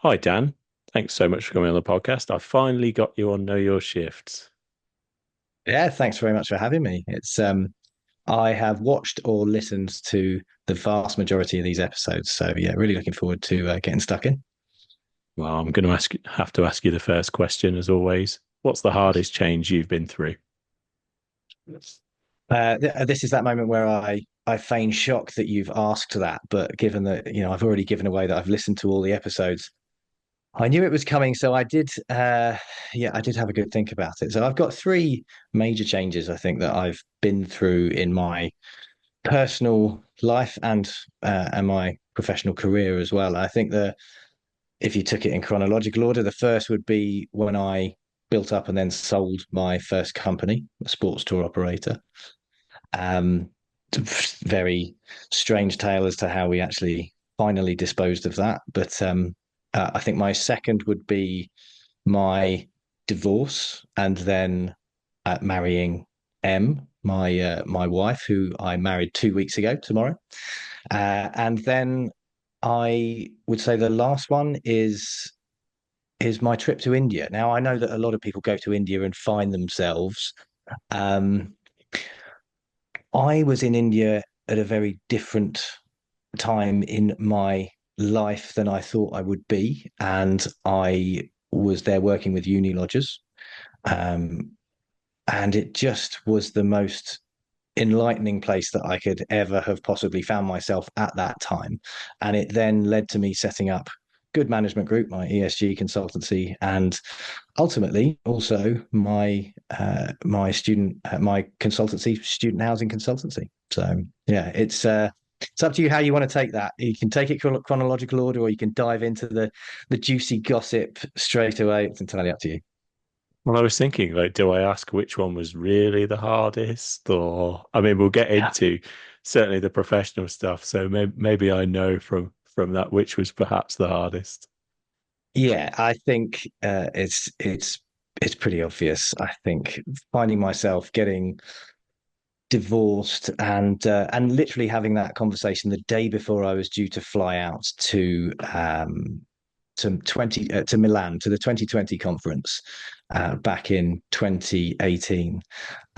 Hi, Dan. Thanks so much for coming on the podcast. I finally got you on Know Your Shifts. Yeah, thanks very much for having me. It's I have watched or listened to the vast majority of these episodes, so yeah, really looking forward to getting stuck in. Well, I'm going to have to ask you the first question, as always. What's the hardest change you've been through? This is that moment where I feign shock that you've asked that, but given that I've already given away that I've listened to all the episodes, I knew it was coming, so I did. Yeah, I did have a good think about it. So I've got three major changes I think that I've been through in my personal life and my professional career as well. I think the if you took it in chronological order, the first would be when I built up and then sold my first company, a sports tour operator. Um, Very strange tale as to how we actually finally disposed of that. But I think my second would be my divorce and then marrying my wife, who I married 2 weeks ago tomorrow. And then I would say the last one is my trip to India. Now I know that a lot of people go to India and find themselves. Um, I was in India at a very different time in my life than I thought I would be, and I was there working with uni lodgers. Um, and it just was the most enlightening place that I could ever have possibly found myself at that time. And it then led to me setting up Good Management Group, my ESG consultancy, and ultimately also my consultancy, Student Housing Consultancy. So yeah, it's up to you how you want to take that. You can take it chronological order, or you can dive into the juicy gossip straight away. It's entirely up to you. Well, I was thinking, like, do I ask which one was really the hardest? Or, I mean, we'll get Yeah. into certainly the professional stuff. So maybe I know from that which was perhaps the hardest. Yeah, I think it's pretty obvious. I think finding myself getting divorced and literally having that conversation the day before I was due to fly out to Milan to the 2020 conference back in 2018,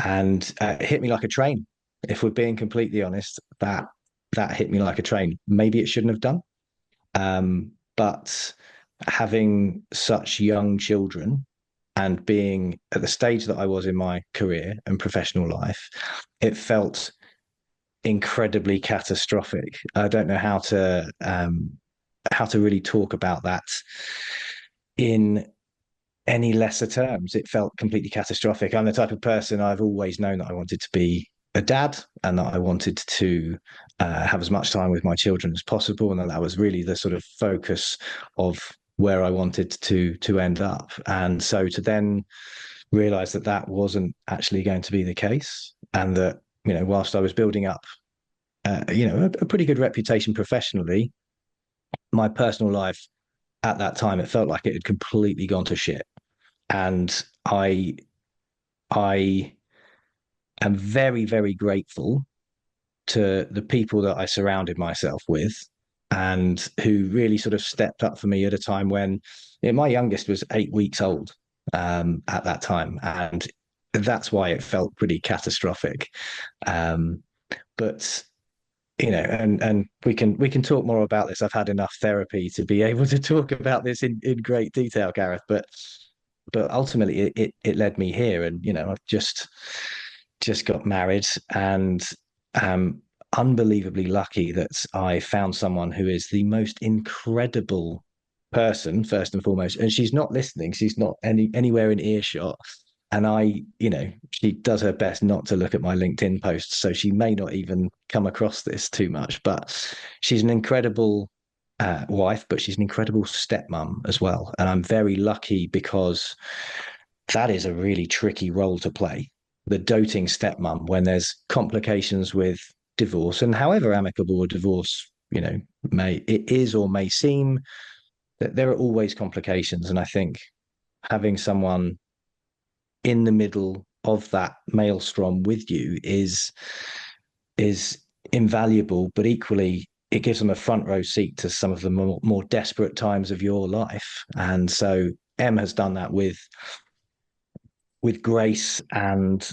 and it hit me like a train. If we're being completely honest, that hit me like a train. Maybe it shouldn't have done, but having such young children and being at the stage that I was in my career and professional life, it felt incredibly catastrophic. I don't know how to really talk about that in any lesser terms. It felt completely catastrophic. I'm the type of person, I've always known that I wanted to be a dad and that I wanted to have as much time with my children as possible, and that was really the sort of focus of where I wanted to end up. And so to then realize that that wasn't actually going to be the case, and that whilst I was building up a pretty good reputation professionally, my personal life at that time, it felt like it had completely gone to shit. And I am very, very grateful to the people that I surrounded myself with and who really sort of stepped up for me at a time when my youngest was 8 weeks old at that time. And that's why it felt pretty catastrophic. Um, but and we can talk more about this. I've had enough therapy to be able to talk about this in great detail, Gareth. But ultimately, it led me here, and I've just got married, and unbelievably lucky that I found someone who is the most incredible person, first and foremost. And she's not listening; she's not anywhere in earshot. And she does her best not to look at my LinkedIn posts, so she may not even come across this too much. But she's an incredible wife, but she's an incredible stepmom as well. And I'm very lucky because that is a really tricky role to play. The doting stepmom when there's complications with divorce, and however amicable a divorce, may it is or may seem, that there are always complications. And I think having someone in the middle of that maelstrom with you is invaluable, but equally it gives them a front row seat to some of the more desperate times of your life. And so Em has done that with grace, and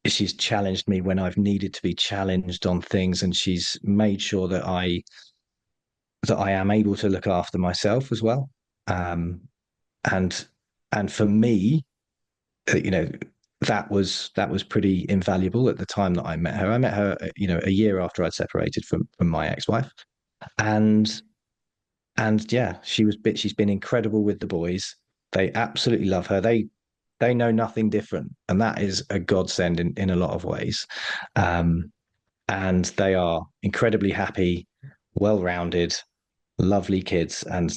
she's challenged me when I've needed to be challenged on things, and she's made sure that I am able to look after myself as well. Um, and and for me, you know, that was pretty invaluable at the time that I met her. I met her, a year after I'd separated from my ex-wife, and yeah, she's been incredible with the boys. They absolutely love her. They know nothing different, and that is a godsend in a lot of ways. Um, and they are incredibly happy, well-rounded, lovely kids, and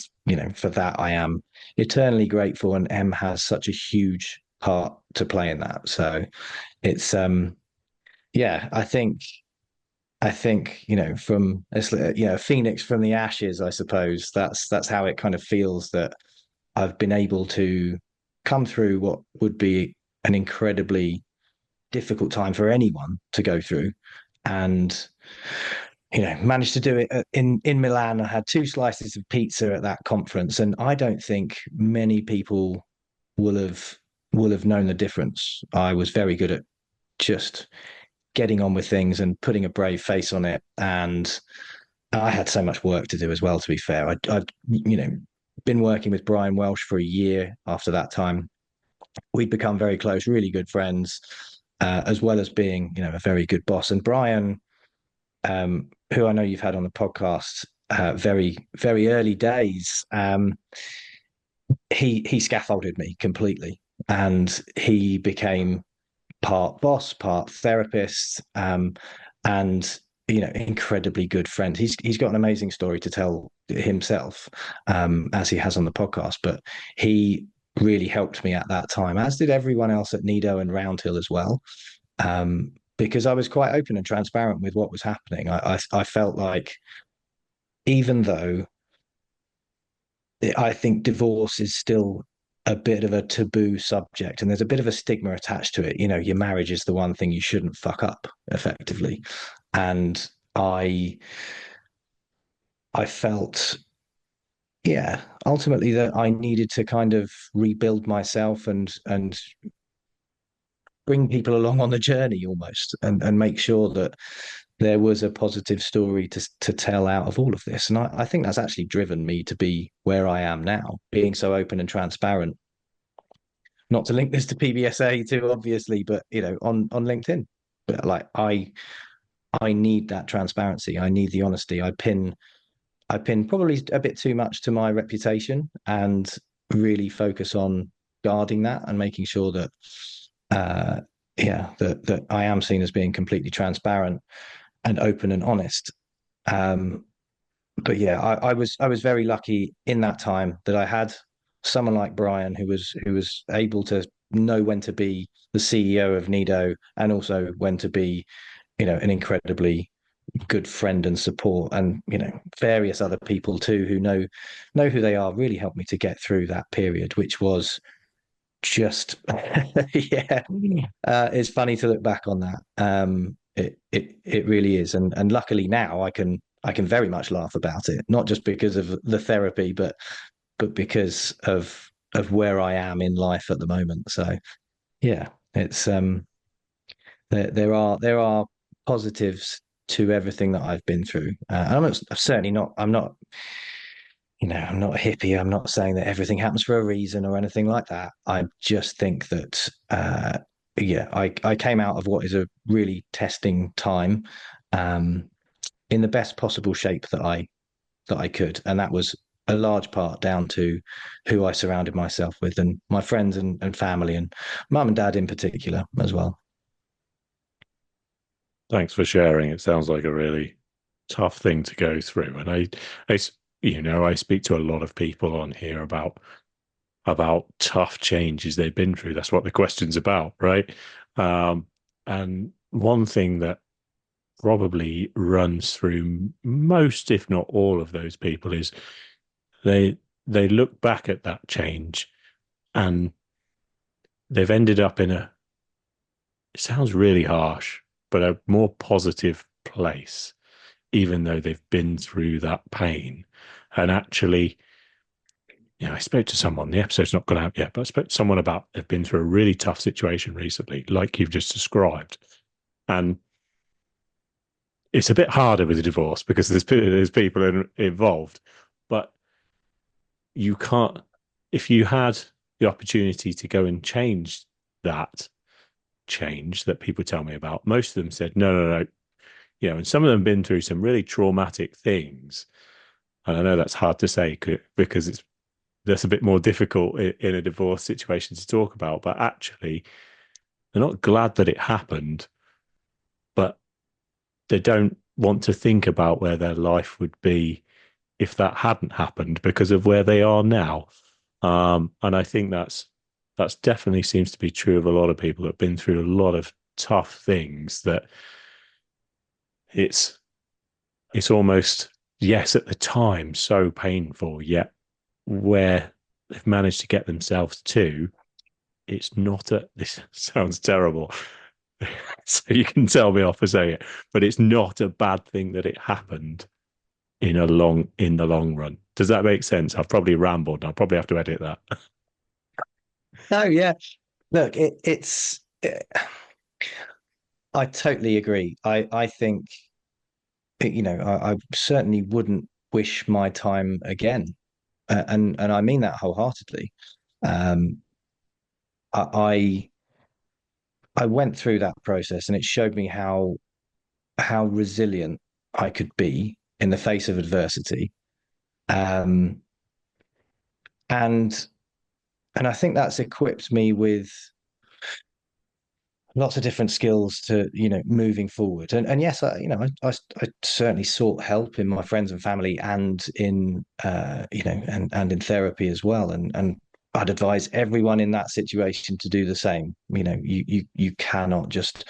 for that I am eternally grateful. And Em has such a huge part to play in that. So it's yeah, I think from phoenix from the ashes, I suppose that's how it kind of feels, that I've been able to come through what would be an incredibly difficult time for anyone to go through, and managed to do it in Milan. I had two slices of pizza at that conference, and I don't think many people will have will have known the difference. I was very good at just getting on with things and putting a brave face on it, and I had so much work to do as well. To be fair, I'd been working with Brian Welsh for a year after that time. We'd become very close, really good friends, as well as being a very good boss. And Brian, who I know you've had on the podcast, very very early days, he scaffolded me completely, and he became part boss, part therapist, and incredibly good friend. He's got an amazing story to tell himself, as he has on the podcast. But he really helped me at that time, as did everyone else at Nido and Roundhill as well, because I was quite open and transparent with what was happening. I felt like, even though I think divorce is still a bit of a taboo subject, and there's a bit of a stigma attached to it. Your marriage is the one thing you shouldn't fuck up, effectively. And I felt, yeah, ultimately, that I needed to kind of rebuild myself and bring people along on the journey almost, and make sure that there was a positive story to tell out of all of this. And I think that's actually driven me to be where I am now, being so open and transparent. Not to link this to PBSA too, obviously, but on LinkedIn. But like, I need that transparency. I need the honesty. I pin probably a bit too much to my reputation, and really focus on guarding that and making sure that that I am seen as being completely transparent and open and honest. Um, but yeah, I was very lucky in that time that I had someone like Brian, who was able to know when to be the CEO of Nido, and also when to be an incredibly good friend and support. And various other people too, who know who they are, really helped me to get through that period, which was just yeah. It's funny to look back on that. It really is. And luckily now I can very much laugh about it, not just because of the therapy, but because of where I am in life at the moment. So yeah, it's there are positives to everything that I've been through. And I'm not a hippie. I'm not saying that everything happens for a reason or anything like that. I just think that, yeah, I came out of what is a really testing time, um, in the best possible shape that I could. And that was a large part down to who I surrounded myself with, and my friends and family, and mum and dad in particular as well. Thanks for sharing. It sounds like a really tough thing to go through. And I speak to a lot of people on here about tough changes they've been through. That's what the question's about, right? And one thing that probably runs through most, if not all, of those people is they they look back at that change, and they've ended up in it sounds really harsh, but a more positive place. even though they've been through that pain. And actually, I spoke to someone, the episode's not gone out yet, but I spoke to someone about they've been through a really tough situation recently, like you've just described. And it's a bit harder with a divorce because there's people involved, but you can't, if you had the opportunity to go and change that change that people tell me about, most of them said, no, no, no. And some of them have been through some really traumatic things. And I know that's hard to say because that's a bit more difficult in a divorce situation to talk about, but actually they're not glad that it happened, but they don't want to think about where their life would be if that hadn't happened because of where they are now. And I think that's definitely seems to be true of a lot of people that have been through a lot of tough things, that it's almost, yes, at the time so painful, yet where they've managed to get themselves to, it's not a, this sounds terrible. So you can tell me off for saying it, but it's not a bad thing that it happened in the long run. Does that make sense? I've probably rambled. I'll probably have to edit that. No, yeah. Look, I totally agree. I think, I certainly wouldn't wish my time again, and I mean that wholeheartedly. Um, I I went through that process, and it showed me how resilient I could be in the face of adversity. Um, and and I think that's equipped me with lots of different skills to moving forward. And yes, I certainly sought help in my friends and family, and in and in therapy as well. And I'd advise everyone in that situation to do the same. You cannot just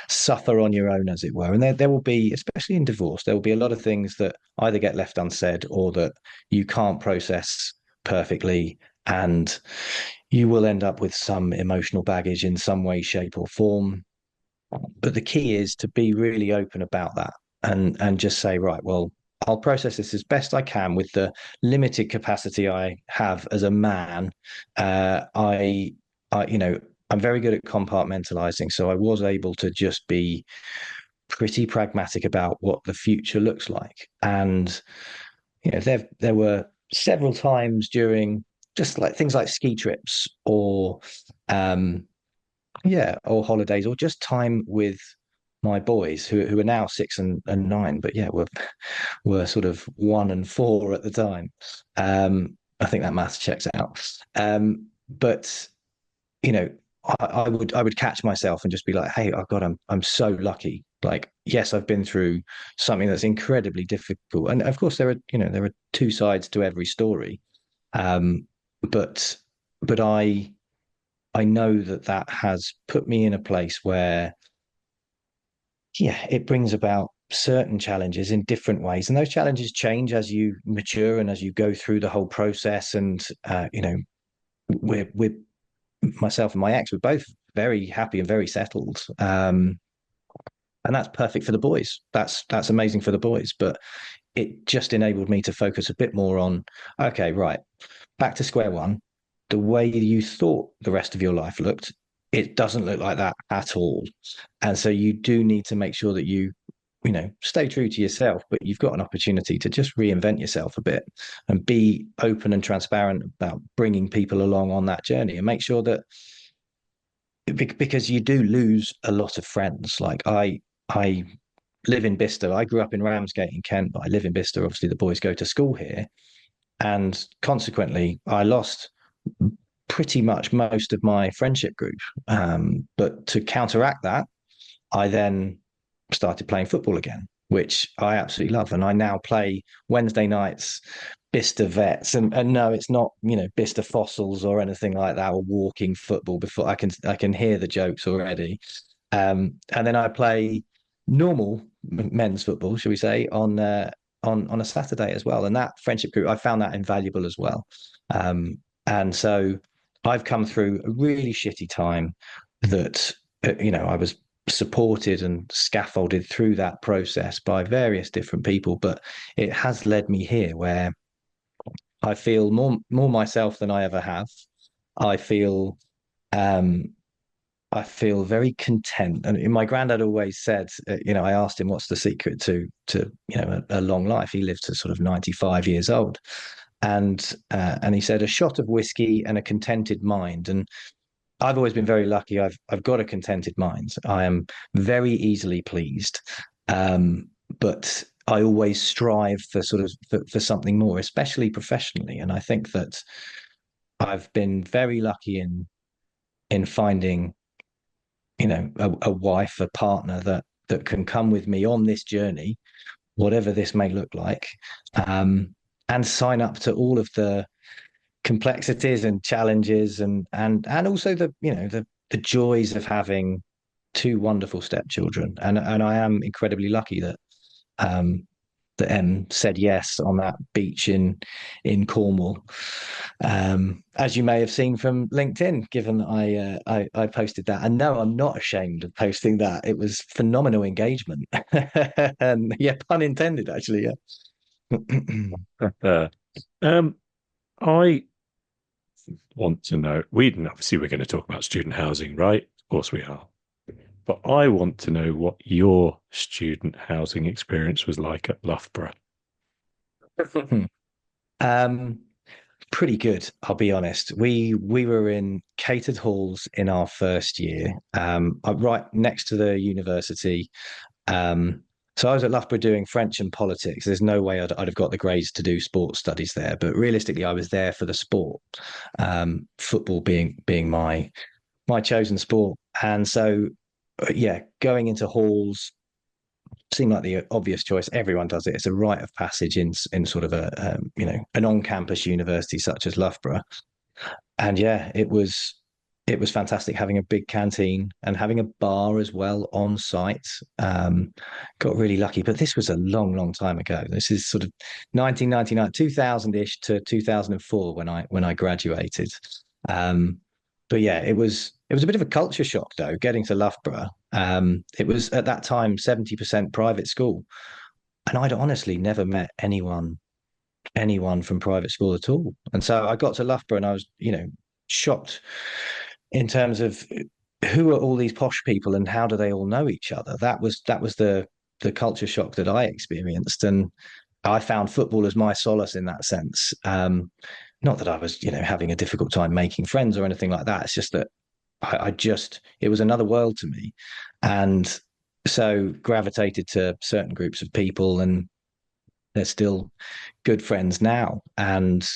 suffer on your own, as it were. And there will be, especially in divorce, there will be a lot of things that either get left unsaid or that you can't process perfectly, and you will end up with some emotional baggage in some way, shape, or form. But the key is to be really open about that, and just say, right, well, I'll process this as best I can with the limited capacity I have as a man. I, I'm very good at compartmentalizing, so I was able to just be pretty pragmatic about what the future looks like. And there were several times during just like things like ski trips, or um, or holidays, or just time with my boys who are now 6 and 9, but yeah, were sort of 1 and 4 at the time. I think that math checks out. But you know, I would catch myself and just be like, hey, oh God, I'm so lucky. Like, yes, I've been through something that's incredibly difficult. And of course there are two sides to every story. Um, but but I know that has put me in a place where, yeah, it brings about certain challenges in different ways. And those challenges change as you mature and as you go through the whole process. And we're myself and my ex, we're both very happy and very settled. And that's perfect for the boys. That's amazing for the boys. But it just enabled me to focus a bit more on, okay, right, back to square one. The way you thought the rest of your life looked, it doesn't look like that at all. And so you do need to make sure that you stay true to yourself, but you've got an opportunity to just reinvent yourself a bit and be open and transparent about bringing people along on that journey, and make sure that, because you do lose a lot of friends. Like I live in Bicester. I grew up in Ramsgate in Kent, but I live in Bicester. Obviously, the boys go to school here, and consequently, I lost pretty much most of my friendship group. But to counteract that, I then started playing football again, which I absolutely love. And I now play Wednesday nights, Bicester Vets, and no, it's not Bicester Fossils or anything like that, or walking football. Before I can hear the jokes already. And then I play normal men's football, shall we say, on a Saturday as well. And that friendship group, I found that invaluable as well. And so I've come through a really shitty time that I was supported and scaffolded through that process by various different people, but it has led me here where I feel more myself than I ever have. I feel um, I feel very content. And my granddad always said, I asked him what's the secret to a long life. He lived to sort of 95 years old, and he said a shot of whiskey and a contented mind. And I've always been very lucky. I've got a contented mind. I am very easily pleased, but I always strive for for something more, especially professionally. And I think that I've been very lucky in finding a wife, a partner that can come with me on this journey, whatever this may look like, and sign up to all of the complexities and challenges and also the joys of having two wonderful stepchildren. And I am incredibly lucky um, that Em said yes on that beach in Cornwall. As you may have seen from LinkedIn, given I posted that. And no, I'm not ashamed of posting that. It was phenomenal engagement. And yeah, pun intended, actually. Yeah. Uh, um, I want to know. Obviously we're going to talk about student housing, right? Of course we are. But I want to know what your student housing experience was like at Loughborough. um, Pretty good, I'll be honest. We were in catered halls in our first year, right next to the university. So I was at Loughborough doing French and politics. There's no way I'd have got the grades to do sports studies there, but realistically, I was there for the sport, football being my chosen sport. And so, yeah, going into halls seemed like the obvious choice. Everyone does it. It's a rite of passage in sort of a an on-campus university such as Loughborough. And yeah, it was fantastic having a big canteen and having a bar as well on site. Got really lucky, but this was a long time ago. This is sort of 1999, 2000-ish to 2004 when I graduated. Um, but yeah, it was a bit of a culture shock though, getting to Loughborough. It was at that time 70% private school, and I'd honestly never met anyone from private school at all. And so I got to Loughborough and I was, shocked in terms of who are all these posh people and how do they all know each other? That was the culture shock that I experienced, and I found football as my solace in that sense. Not that I was, having a difficult time making friends or anything like that. It's just that it was another world to me, and so gravitated to certain groups of people, and they're still good friends now. And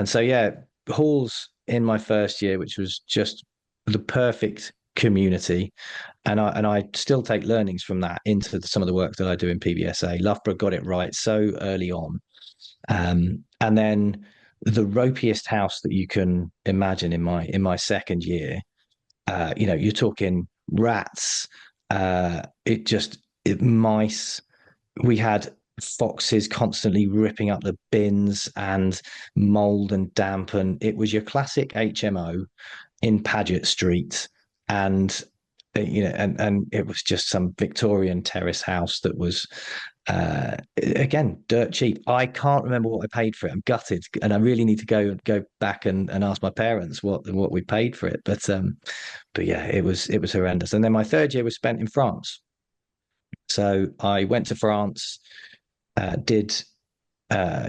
so yeah, halls in my first year, which was just the perfect community, and I still take learnings from that into some of the work that I do in PBSA. Loughborough got it right so early on, and then the ropiest house that you can imagine in my second year. You're talking rats, mice. We had foxes constantly ripping up the bins and mold and damp, and it was your classic HMO in Paget Street, and and it was just some Victorian terrace house that was again dirt cheap. I can't remember what I paid for it. I'm gutted, and I really need to go back and ask my parents what we paid for it. But yeah, it was horrendous. And then my third year was spent in France. So I went to France, did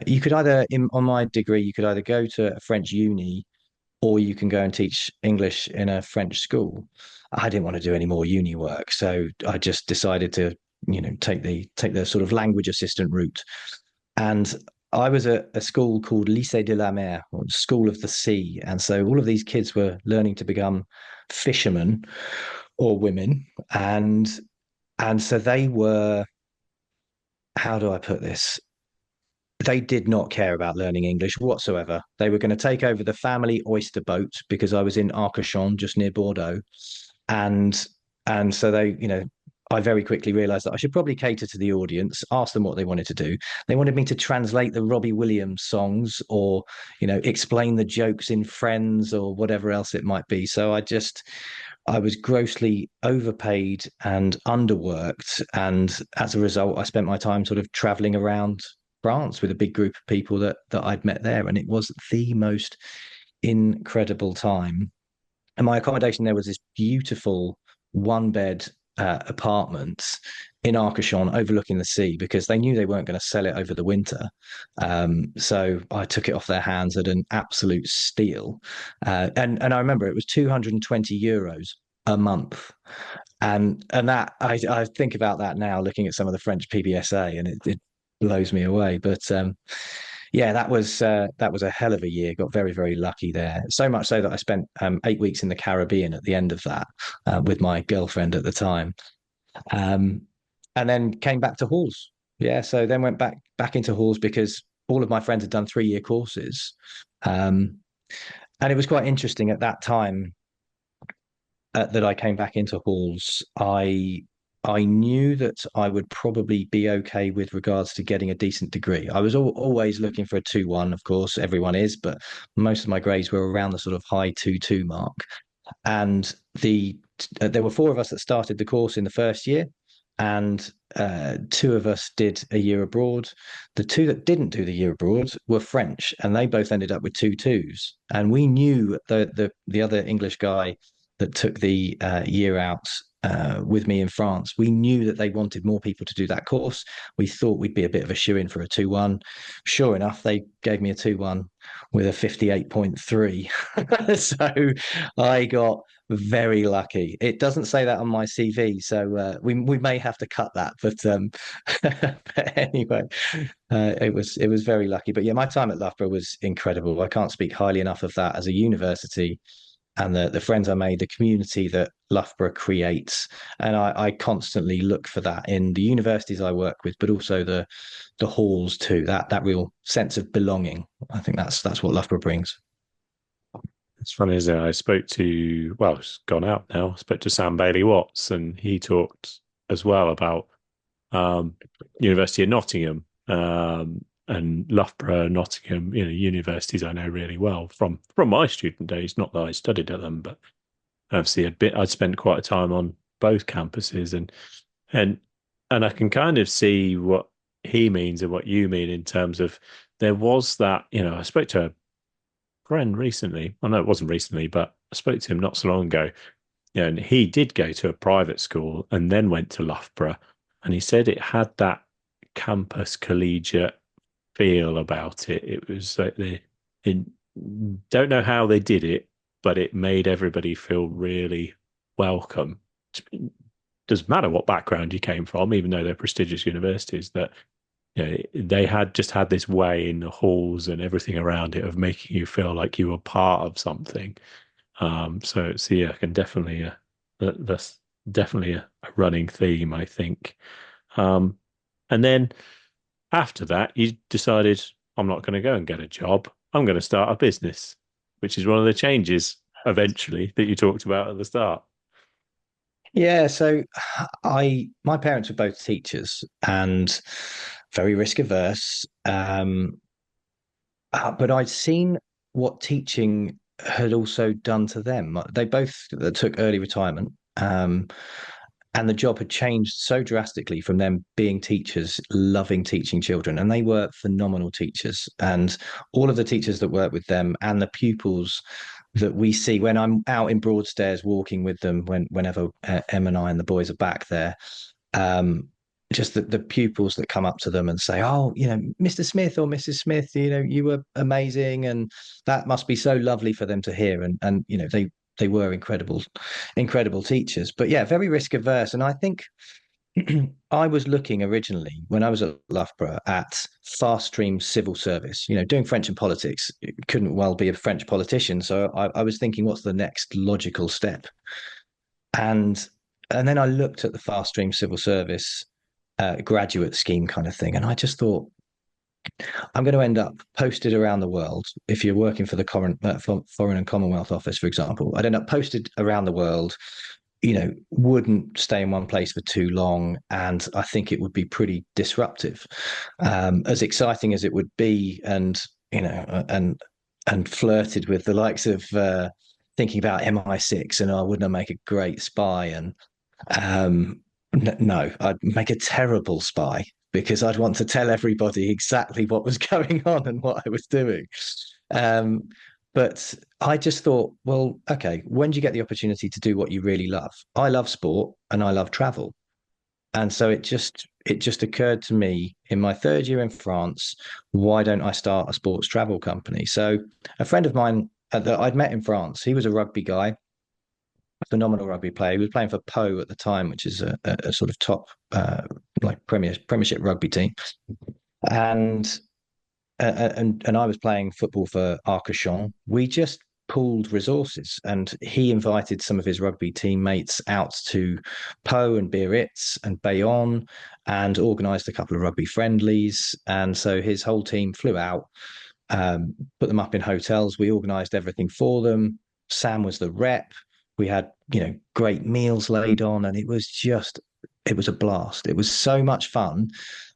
you could either on my degree you could either go to a French uni or you can go and teach English in a French school. I didn't want to do any more uni work, so I just decided to take the sort of language assistant route. And I was at a school called Lycée de la Mer, or School of the Sea, and so all of these kids were learning to become fishermen or women, and so they were, how do I put this? They did not care about learning English whatsoever. They were going to take over the family oyster boat because I was in Arcachon, just near Bordeaux, and so I very quickly realized that I should probably cater to the audience, ask them what they wanted to do. They wanted me to translate the Robbie Williams songs or, explain the jokes in Friends or whatever else it might be. So I just I was grossly overpaid and underworked. And as a result, I spent my time sort of traveling around France with a big group of people that I'd met there. And it was the most incredible time. And my accommodation there was this beautiful one bed apartment in Arcachon overlooking the sea because they knew they weren't going to sell it over the winter. So I took it off their hands at an absolute steal. And I remember it was 220 euros a month. And that I think about that now looking at some of the French PBSA and it blows me away. But yeah, that was a hell of a year. Got very, very lucky there. So much so that I spent 8 weeks in the Caribbean at the end of that with my girlfriend at the time, um, and then came back to halls. Yeah, so then went back into halls because all of my friends had done 3-year courses, um, and it was quite interesting at that time that I came back into halls. I knew that I would probably be okay with regards to getting a decent degree. I was always looking for a 2-1, of course, everyone is, but most of my grades were around the sort of high 2-2 mark. And there were 4 of us that started the course in the first year, and 2 of us did a year abroad. The 2 that didn't do the year abroad were French, and they both ended up with 2-2s. And we knew the other English guy that took the year out with me in France, we knew that they wanted more people to do that course. We thought we'd be a bit of a shoe-in for a 2-1. Sure enough, they gave me a 2-1 with a 58.3. So I got very lucky. It doesn't say that on my CV, so we may have to cut that. But anyway, it was very lucky. But yeah, my time at Loughborough was incredible. I can't speak highly enough of that as a university and the friends I made, the community that Loughborough creates. And I constantly look for that in the universities I work with, but also the halls too, that real sense of belonging. I think that's what Loughborough brings. It's funny, isn't it? I spoke to, well, it's gone out now. I spoke to Sam Bailey Watts, and he talked as well about University of Nottingham and Loughborough, Nottingham, universities I know really well from my student days. Not that I studied at them, but obviously I'd spent quite a time on both campuses, and and I can kind of see what he means and what you mean in terms of there was that, I spoke to a friend recently. Well, no, it wasn't recently, but I spoke to him not so long ago. Yeah, and he did go to a private school and then went to Loughborough, and he said it had that campus collegiate feel about it. It was like it, don't know how they did it, but it made everybody feel really welcome. Doesn't matter what background you came from, even though they're prestigious universities, that they had this way in the halls and everything around it of making you feel like you were part of something. So yeah, I can definitely that's definitely a running theme, I think. Um, and then after that, you decided I'm not going to go and get a job. I'm going to start a business, which is one of the changes eventually that you talked about at the start. Yeah, so my parents were both teachers and very risk averse. But I'd seen what teaching had also done to them. They both took early retirement, and the job had changed so drastically from them being teachers, loving teaching children, and they were phenomenal teachers. And all of the teachers that work with them and the pupils that we see when I'm out in Broadstairs walking with them, whenever Em and I and the boys are back there, um, just the pupils that come up to them and say, "Oh, Mr. Smith or Mrs. Smith, you were amazing," and that must be so lovely for them to hear. And they were incredible teachers, but yeah, very risk averse. And I think I was looking originally when I was at Loughborough at fast stream civil service, doing French and politics. Couldn't well be a French politician. So I was thinking, what's the next logical step? And and then I looked at the fast stream civil service graduate scheme kind of thing, and I just thought, I'm going to end up posted around the world. If you're working for the Foreign and Commonwealth Office, for example, I'd end up posted around the world. Wouldn't stay in one place for too long, and I think it would be pretty disruptive. As exciting as it would be, and and flirted with the likes of thinking about MI6 and, oh, wouldn't I make a great spy? And no, I'd make a terrible spy because I'd want to tell everybody exactly what was going on and what I was doing. Um, but I just thought, well, okay, when do you get the opportunity to do what you really love? I love sport and I love travel. And so it just occurred to me in my third year in France, why don't I start a sports travel company? So a friend of mine that I'd met in France, he was a rugby guy, a phenomenal rugby player. He was playing for Po at the time, which is a sort of top like Premiership rugby team. And and I was playing football for Arcachon. We just pooled resources, and he invited some of his rugby teammates out to Po and Biarritz and Bayonne, and organised a couple of rugby friendlies. And so his whole team flew out, put them up in hotels. We organised everything for them. Sam was the rep. We had, great meals laid on, and it was a blast. It was so much fun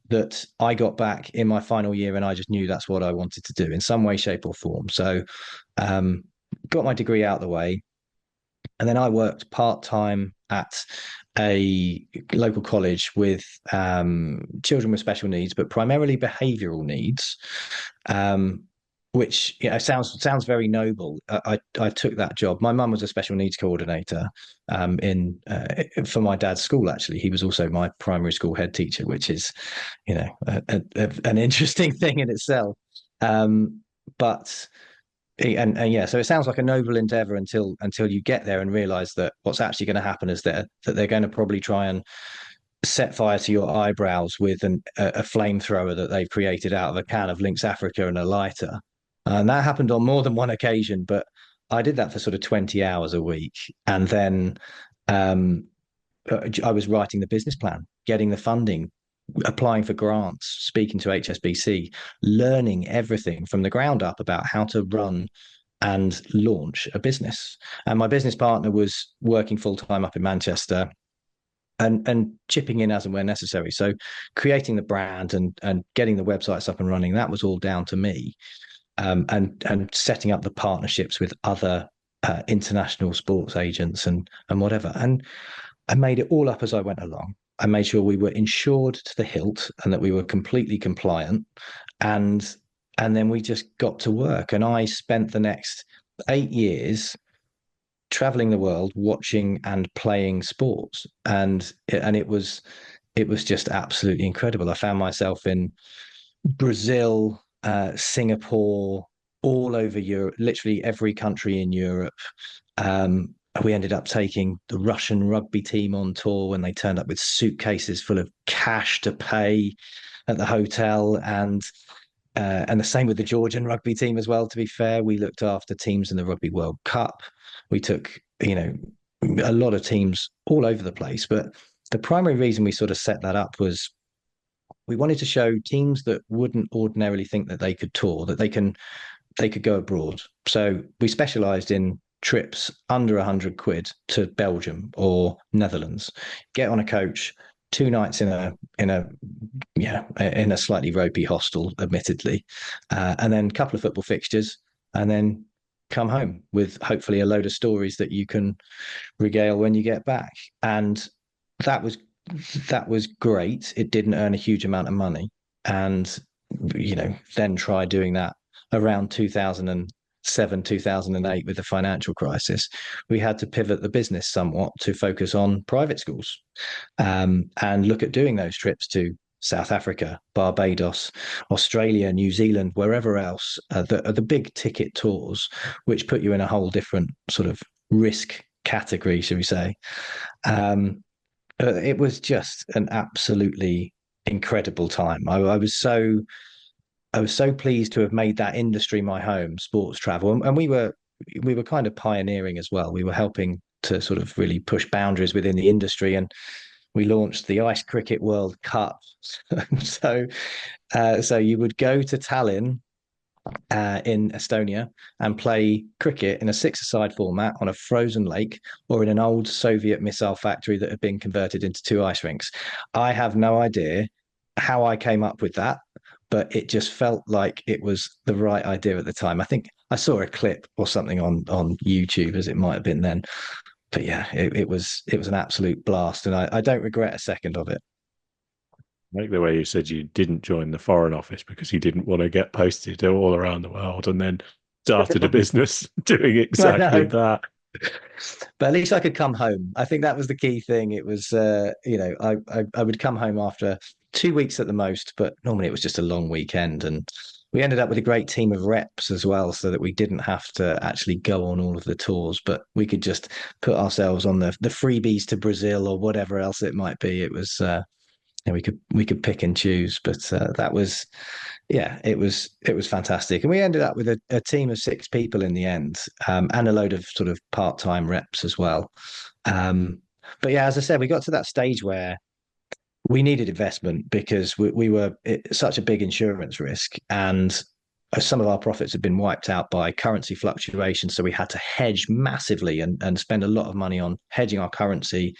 that I got back in my final year and I just knew that's what I wanted to do in some way, shape, or form. So, got my degree out of the way. And then I worked part time at a local college with children with special needs, but primarily behavioral needs. Which sounds very noble. I took that job. My mum was a special needs coordinator in for my dad's school. Actually, he was also my primary school head teacher, which is, an interesting thing in itself. But and yeah, so it sounds like a noble endeavor until you get there and realize that what's actually going to happen is that they're going to probably try and set fire to your eyebrows with a flamethrower that they've created out of a can of Lynx Africa and a lighter. And that happened on more than one occasion, but I did that for sort of 20 hours a week. And then um, I was writing the business plan, getting the funding, applying for grants, speaking to HSBC, learning everything from the ground up about how to run and launch a business. And my business partner was working full time up in Manchester and chipping in as and when necessary. So creating the brand and getting the websites up and running, that was all down to me. And setting up the partnerships with other international sports agents and whatever. And I made it all up as I went along. I made sure we were insured to the hilt and that we were completely compliant. And and then we just got to work. And I spent the next 8 years traveling the world, watching and playing sports. And it was just absolutely incredible. I found myself in Brazil, Singapore, all over Europe, literally every country in Europe. We ended up taking the Russian rugby team on tour when they turned up with suitcases full of cash to pay at the hotel, and the same with the Georgian rugby team as well. To be fair, we looked after teams in the Rugby World Cup. We took, a lot of teams all over the place. But the primary reason we sort of set that up was we wanted to show teams that wouldn't ordinarily think that they could tour, that they could go abroad. So we specialized in trips under 100 quid to Belgium or Netherlands. Get on a coach, 2 nights in a slightly ropey hostel, admittedly, and then a couple of football fixtures, and then come home with hopefully a load of stories that you can regale when you get back. And that was that was great. It didn't earn a huge amount of money, and then try doing that around 2007, 2008 with the financial crisis. We had to pivot the business somewhat to focus on private schools, and look at doing those trips to South Africa, Barbados, Australia, New Zealand, wherever else, the big ticket tours, which put you in a whole different sort of risk category, should we say. It was just an absolutely incredible time. I was so pleased to have made that industry my home, sports travel, and we were kind of pioneering as well. We were helping to sort of really push boundaries within the industry, and we launched the Ice Cricket World Cup. So you would go to Tallinn in Estonia and play cricket in a six-a-side format on a frozen lake or in an old Soviet missile factory that had been converted into two ice rinks. I have no idea how I came up with that, but it just felt like it was the right idea at the time. I think I saw a clip or something on YouTube, as it might have been then. But yeah, it was an absolute blast, and I don't regret a second of it. Like the way you said you didn't join the Foreign Office because you didn't want to get posted all around the world, and then started a business doing I exactly know, that. but at least I could come home. I think that was the key thing. It was, I would come home after 2 weeks at the most, but normally it was just a long weekend. And we ended up with a great team of reps as well, so that we didn't have to actually go on all of the tours, but we could just put ourselves on the freebies to Brazil or whatever else it might be. It was, and we could pick and choose, but that was, yeah, it was fantastic. And we ended up with a team of 6 people in the end, and a load of sort of part-time reps as well. um, but yeah, as I said, we got to that stage where we needed investment because we were such a big insurance risk, and some of our profits had been wiped out by currency fluctuation, so we had to hedge massively and spend a lot of money on hedging our currency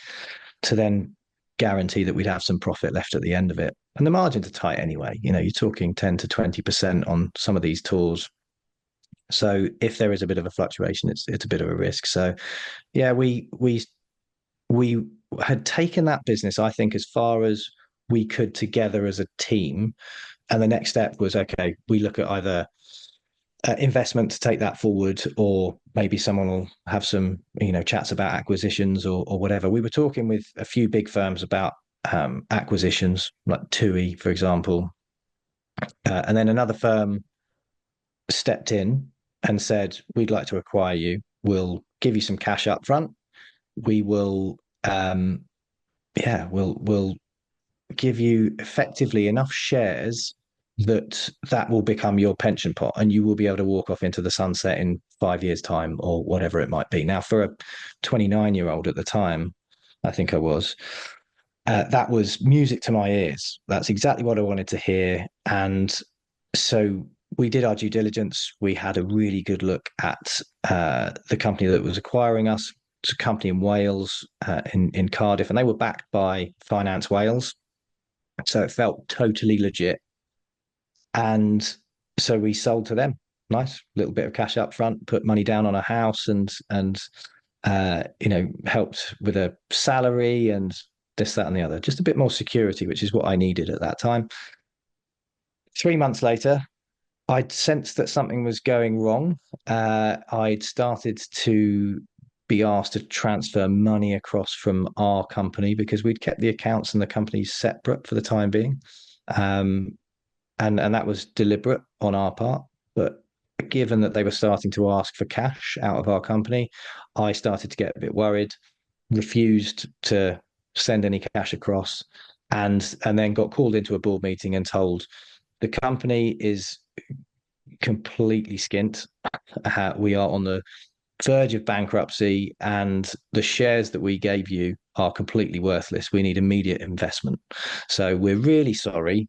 to then guarantee that we'd have some profit left at the end of it. And the margins are tight anyway. You're talking 10 to 20% on some of these tours. So if there is a bit of a fluctuation, it's a bit of a risk. So yeah, we had taken that business, I think, as far as we could together as a team. And the next step was, okay, we look at either investment to take that forward, or maybe someone will have some, chats about acquisitions or whatever. We were talking with a few big firms about acquisitions, like TUI, for example. And then another firm stepped in and said, we'd like to acquire you. We'll give you some cash up front. We will, yeah, we'll give you effectively enough shares that will become your pension pot, and you will be able to walk off into the sunset in 5 years' time or whatever it might be. Now, for a 29-year-old at the time, I think I was, that was music to my ears. That's exactly what I wanted to hear. And so we did our due diligence. We had a really good look at the company that was acquiring us. It's a company in Wales, in Cardiff, and they were backed by Finance Wales. So it felt totally legit. And so we sold to them. Nice little bit of cash up front, put money down on a house, and helped with a salary and this, that, and the other. Just a bit more security, which is what I needed at that time. 3 months later, I'd sensed that something was going wrong. I'd started to be asked to transfer money across from our company because we'd kept the accounts and the companies separate for the time being. Um, and that was deliberate on our part. But given that they were starting to ask for cash out of our company, I started to get a bit worried, refused to send any cash across, and then got called into a board meeting and told the company is completely skint. We are on the verge of bankruptcy, and the shares that we gave you are completely worthless. We need immediate investment. So we're really sorry.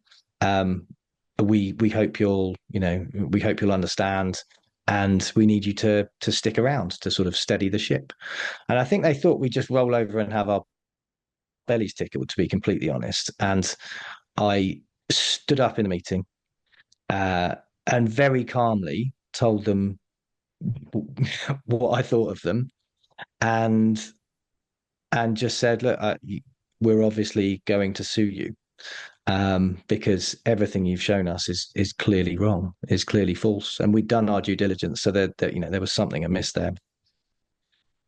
We hope we hope you'll understand, and we need you to stick around to sort of steady the ship. And I think they thought we'd just roll over and have our bellies tickled, to be completely honest. And I stood up in the meeting, uh, and very calmly told them what I thought of them, and just said, look, we're obviously going to sue you, because everything you've shown us is clearly wrong, is clearly false, and we'd done our due diligence, so that there was something amiss there.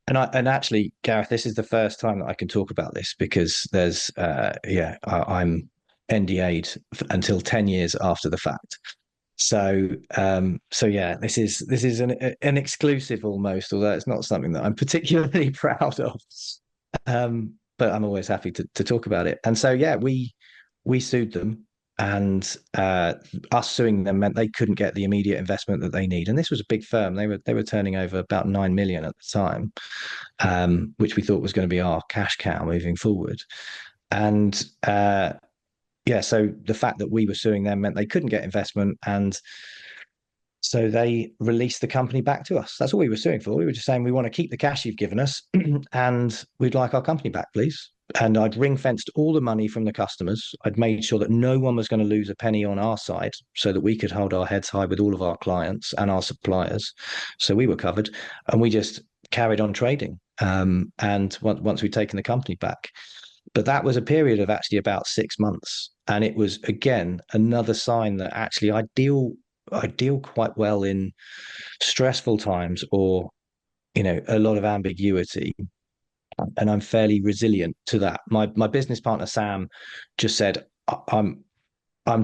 And actually, Gareth, this is the first time that I can talk about this because there's I'm NDA'd until 10 years after the fact. So yeah, this is an exclusive almost, although it's not something that I'm particularly proud of. But I'm always happy to talk about it. And so yeah, we sued them, and us suing them meant they couldn't get the immediate investment that they need. And this was a big firm; they were turning over about 9 million at the time, which we thought was going to be our cash cow moving forward. And yeah, so the fact that we were suing them meant they couldn't get investment, and so they released the company back to us. That's all we were suing for. We were just saying we want to keep the cash you've given us, and we'd like our company back, please. and I'd ring fenced all the money from the customers. I'd made sure that no one was going to lose a penny on our side so that we could hold our heads high with all of our clients and our suppliers. So we were covered, and we just carried on trading. And once we'd taken the company back, but that was a period of actually about 6 months. And it was, again, another sign that actually I deal quite well in stressful times or, a lot of ambiguity, and I'm fairly resilient to that. My business partner Sam just said, I'm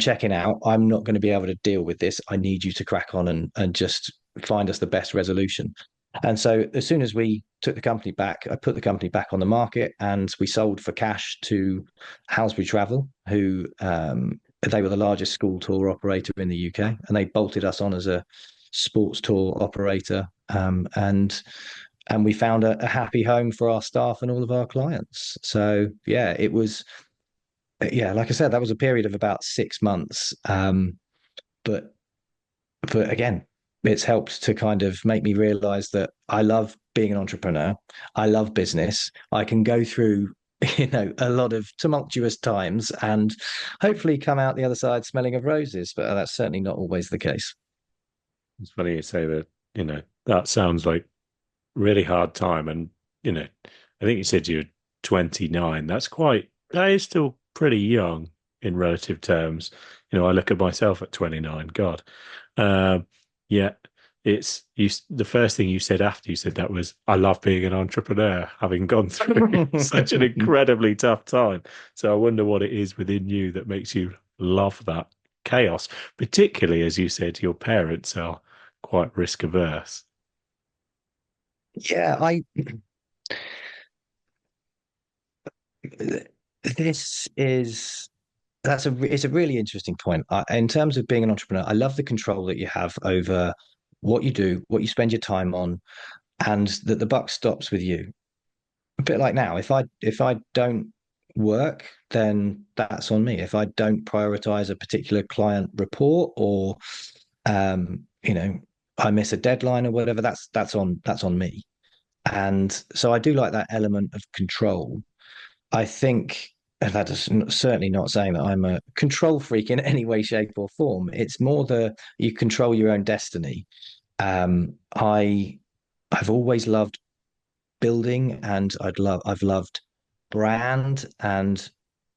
checking out. I'm not going to be able to deal with this. I need you to crack on and just find us the best resolution. And so as soon as we took the company back, I put the company back on the market, and we sold for cash to Halsbury Travel, who they were the largest school tour operator in the UK, and they bolted us on as a sports tour operator. And we found a happy home for our staff and all of our clients. So yeah, it was, yeah, like I said, that was a period of about 6 months. But again, it's helped to kind of make me realize that I love being an entrepreneur. I love business. I can go through, a lot of tumultuous times and hopefully come out the other side smelling of roses, but that's certainly not always the case. It's funny you say that, that sounds like really hard time. And, I think you said you're 29. That is still pretty young in relative terms. I look at myself at 29, God. Yeah, the first thing you said after you said that was, I love being an entrepreneur, having gone through such an incredibly tough time. So I wonder what it is within you that makes you love that chaos, particularly as you said, your parents are quite risk averse. Yeah, this is it's a really interesting point. In terms of being an entrepreneur, I love the control that you have over what you do, what you spend your time on, and that the buck stops with you. A bit like now, if I don't work, then that's on me. If I don't prioritize a particular client report, or I miss a deadline or whatever, that's on me. And so I do like that element of control. I think, and that is certainly not saying that I'm a control freak in any way, shape, or form. It's more you control your own destiny. I've always loved building, and I've loved brand, and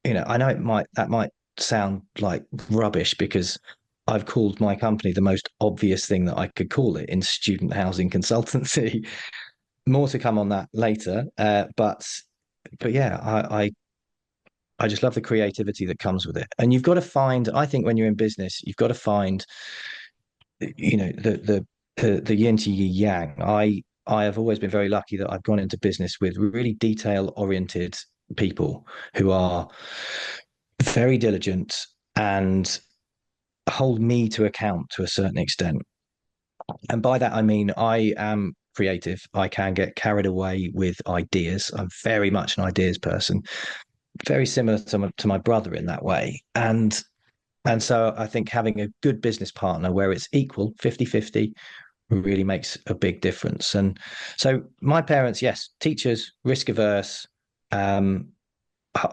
I know that might sound like rubbish, because I've called my company the most obvious thing that I could call it, in student housing consultancy. More to come on that later. But yeah, I just love the creativity that comes with it. And you've got to find, I think, when you're in business, you've got to find, the yin to yang. I have always been very lucky that I've gone into business with really detail oriented people who are very diligent and hold me to account to a certain extent. And by that, I mean, I am creative. I can get carried away with ideas. I'm very much an ideas person, very similar to my brother in that way. And so I think having a good business partner where it's equal, 50-50, really makes a big difference. And so my parents, yes, teachers, risk averse. Um,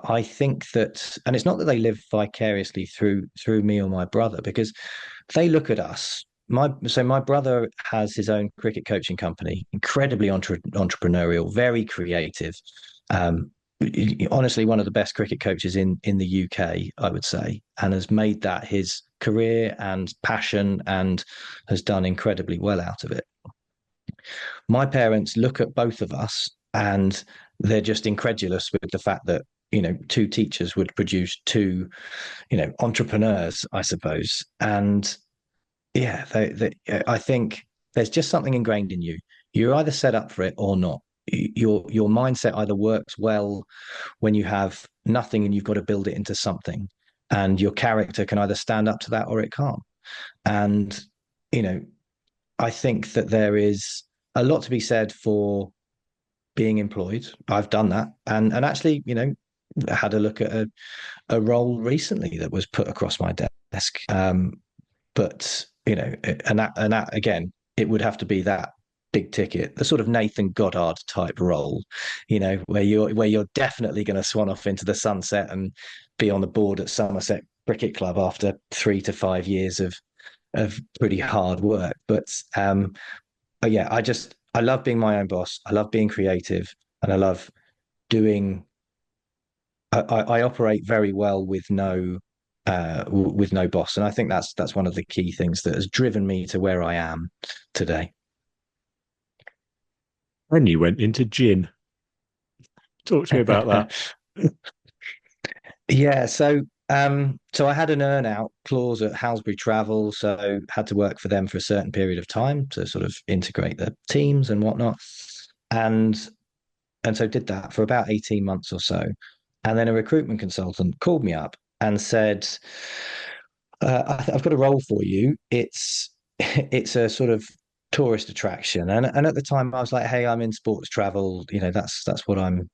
I think that, and it's not that they live vicariously through me or my brother, because they look at us. My brother has his own cricket coaching company, incredibly entrepreneurial, very creative. Um, Honestly, one of the best cricket coaches in the UK, I would say, and has made that his career and passion, and has done incredibly well out of it. My parents look at both of us, and they're just incredulous with the fact that, two teachers would produce two, entrepreneurs, I suppose. And yeah, I think there's just something ingrained in you. You're either set up for it or not. Your mindset either works well when you have nothing and you've got to build it into something, and your character can either stand up to that or it can't. And you know, I think that there is a lot to be said for being employed. I've done that, and actually, had a look at a role recently that was put across my desk. But and that again, it would have to be that big ticket, the sort of Nathan Goddard type role, where you're definitely going to swan off into the sunset and be on the board at Somerset Cricket Club after 3 to 5 years of pretty hard work. But yeah, I love being my own boss. I love being creative, and I love doing. I operate very well with no boss, and I think that's one of the key things that has driven me to where I am today. And you went into gin. Talk to me about that. Yeah, so I had an earn out clause at Halsbury Travel, so had to work for them for a certain period of time to sort of integrate the teams and whatnot. And and so did that for about 18 months or so. And then a recruitment consultant called me up and said, I've got a role for you. It's a sort of tourist attraction. And at the time I was like, hey, I'm in sports travel, that's what I'm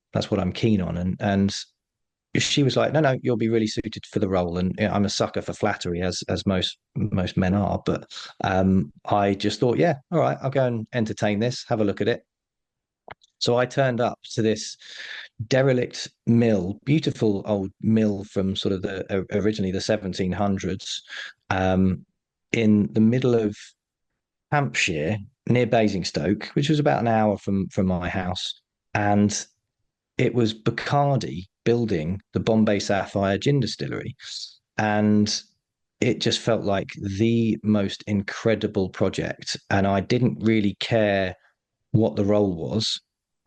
keen on. And she was like, no, you'll be really suited for the role. And I'm a sucker for flattery, as most men are. But I just thought, yeah, all right, I'll go and entertain this, have a look at it. So I turned up to this derelict mill, beautiful old mill from sort of the originally the 1700s, um, in the middle of Hampshire, near Basingstoke, which was about an hour from my house. And it was Bacardi building the Bombay Sapphire gin distillery. And it just felt like the most incredible project. And I didn't really care what the role was.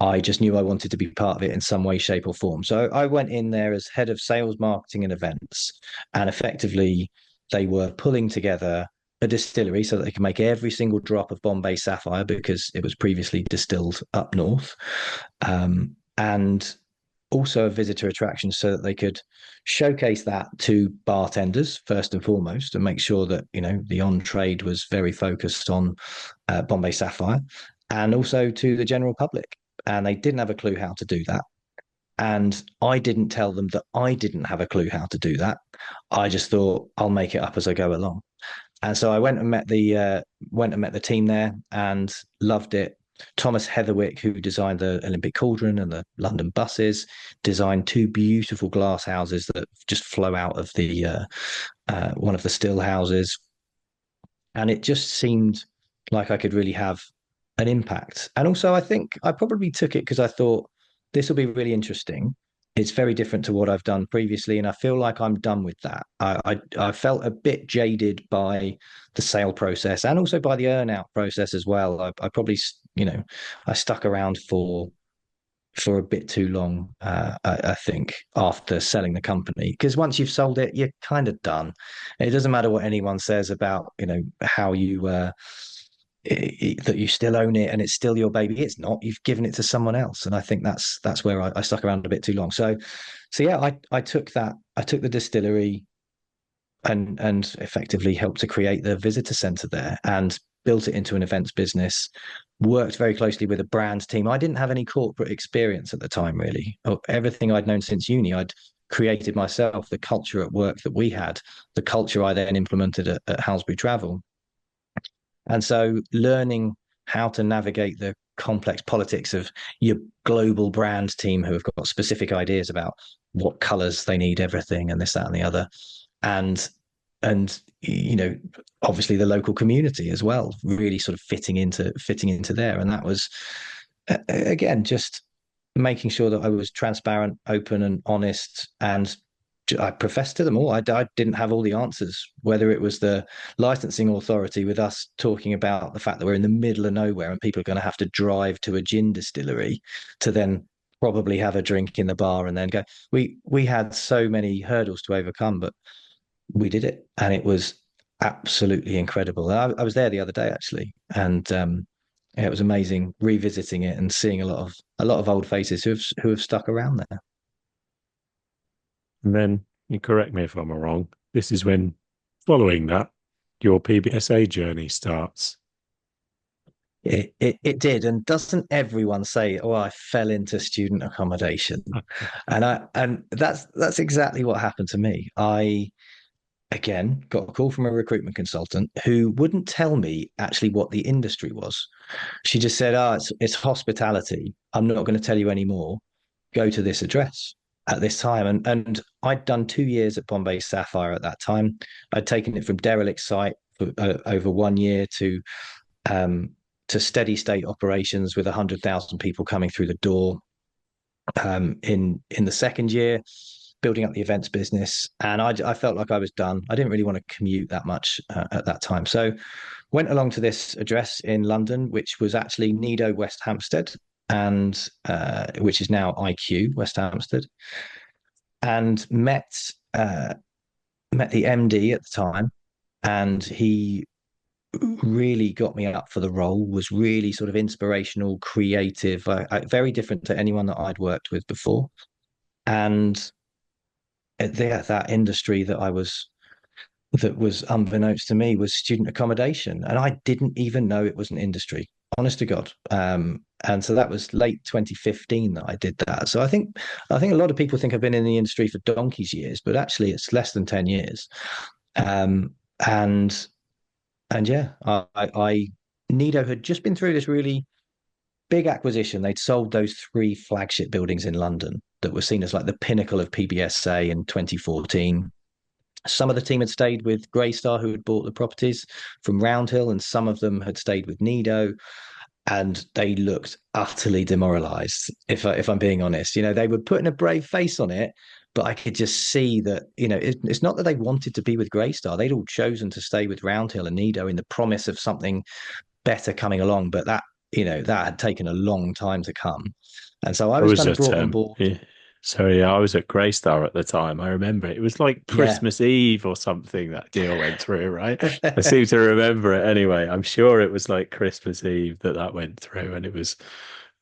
I just knew I wanted to be part of it in some way, shape, or form. So I went in there as head of sales, marketing, and events. And effectively, they were pulling together a distillery so that they could make every single drop of Bombay Sapphire because it was previously distilled up north. And also a visitor attraction so that they could showcase that to bartenders first and foremost and make sure that the on trade was very focused on Bombay Sapphire, and also to the general public. And they didn't have a clue how to do that. And I didn't tell them that I didn't have a clue how to do that. I just thought I'll make it up as I go along. And so I went and met the team there and loved it. Thomas Heatherwick, who designed the Olympic Cauldron and the London buses, designed two beautiful glass houses that just flow out of the one of the still houses. And it just seemed like I could really have an impact. And also, I think I probably took it because I thought this will be really interesting. It's very different to what I've done previously, and I feel like I'm done with that. I felt a bit jaded by the sale process and also by the earn out process as well. I probably, I stuck around for a bit too long. I think after selling the company, because once you've sold it, you're kind of done. It doesn't matter what anyone says about how you that you still own it and it's still your baby. It's not. You've given it to someone else, and I think that's where I stuck around a bit too long. So yeah, I took that. I took the distillery and effectively helped to create the visitor center there and built it into an events business. Worked very closely with a brand team. I didn't have any corporate experience at the time, really. Everything I'd known since uni, I'd created myself. The culture at work that we had, the culture I then implemented at Halsbury Travel. And so learning how to navigate the complex politics of your global brand team who have got specific ideas about what colors they need, everything, and this, that, and the other. And obviously the local community as well, really sort of fitting into there. And that was again just making sure that I was transparent, open, and honest, and I professed to them all. I didn't have all the answers, whether it was the licensing authority with us talking about the fact that we're in the middle of nowhere and people are going to have to drive to a gin distillery to then probably have a drink in the bar and then go. We had so many hurdles to overcome, but we did it, and it was absolutely incredible. I was there the other day actually, and yeah, it was amazing revisiting it and seeing a lot of old faces who have stuck around there. And then you correct me if I'm wrong. This is when, following that, your PBSA journey starts. It did, and doesn't everyone say, "Oh, I fell into student accommodation," and that's exactly what happened to me. again, got a call from a recruitment consultant who wouldn't tell me actually what the industry was. She just said, "Ah, it's hospitality. I'm not going to tell you any more. Go to this address at this time." And I'd done 2 years at Bombay Sapphire at that time. I'd taken it from derelict site for over 1 year um, to steady state operations with 100,000 people coming through the door. In the second year, building up the events business, and I felt like I was done. I didn't really want to commute that much at that time, so went along to this address in London, which was actually Nido, West Hampstead, and which is now IQ West Hampstead, and met the MD at the time, and he really got me up for the role. Was really sort of inspirational, creative, very different to anyone that I'd worked with before, and that industry that was unbeknownst to me was student accommodation, and I didn't even know it was an industry. Honest to God. And so that was late 2015 that I did that. So I think a lot of people think I've been in the industry for donkey's years, but actually it's less than 10 years. Um, and and yeah, I Nido had just been through this really big acquisition. They'd sold those three flagship buildings in London that were seen as like the pinnacle of PBSA in 2014. Some of the team had stayed with Greystar, who had bought the properties from Roundhill, and some of them had stayed with Nido, and they looked utterly demoralized. If I'm being honest, they were putting a brave face on it, but I could just see that it's not that they wanted to be with Greystar. They'd all chosen to stay with Roundhill and Nido in the promise of something better coming along, but that had taken a long time to come, and so I I was was kind of at brought on board. yeah, sorry, I was at Greystar at the time. I remember it was like Yeah. Christmas Eve or something that deal went through, right? I seem to remember it anyway. I'm sure it was like Christmas Eve that went through, and it was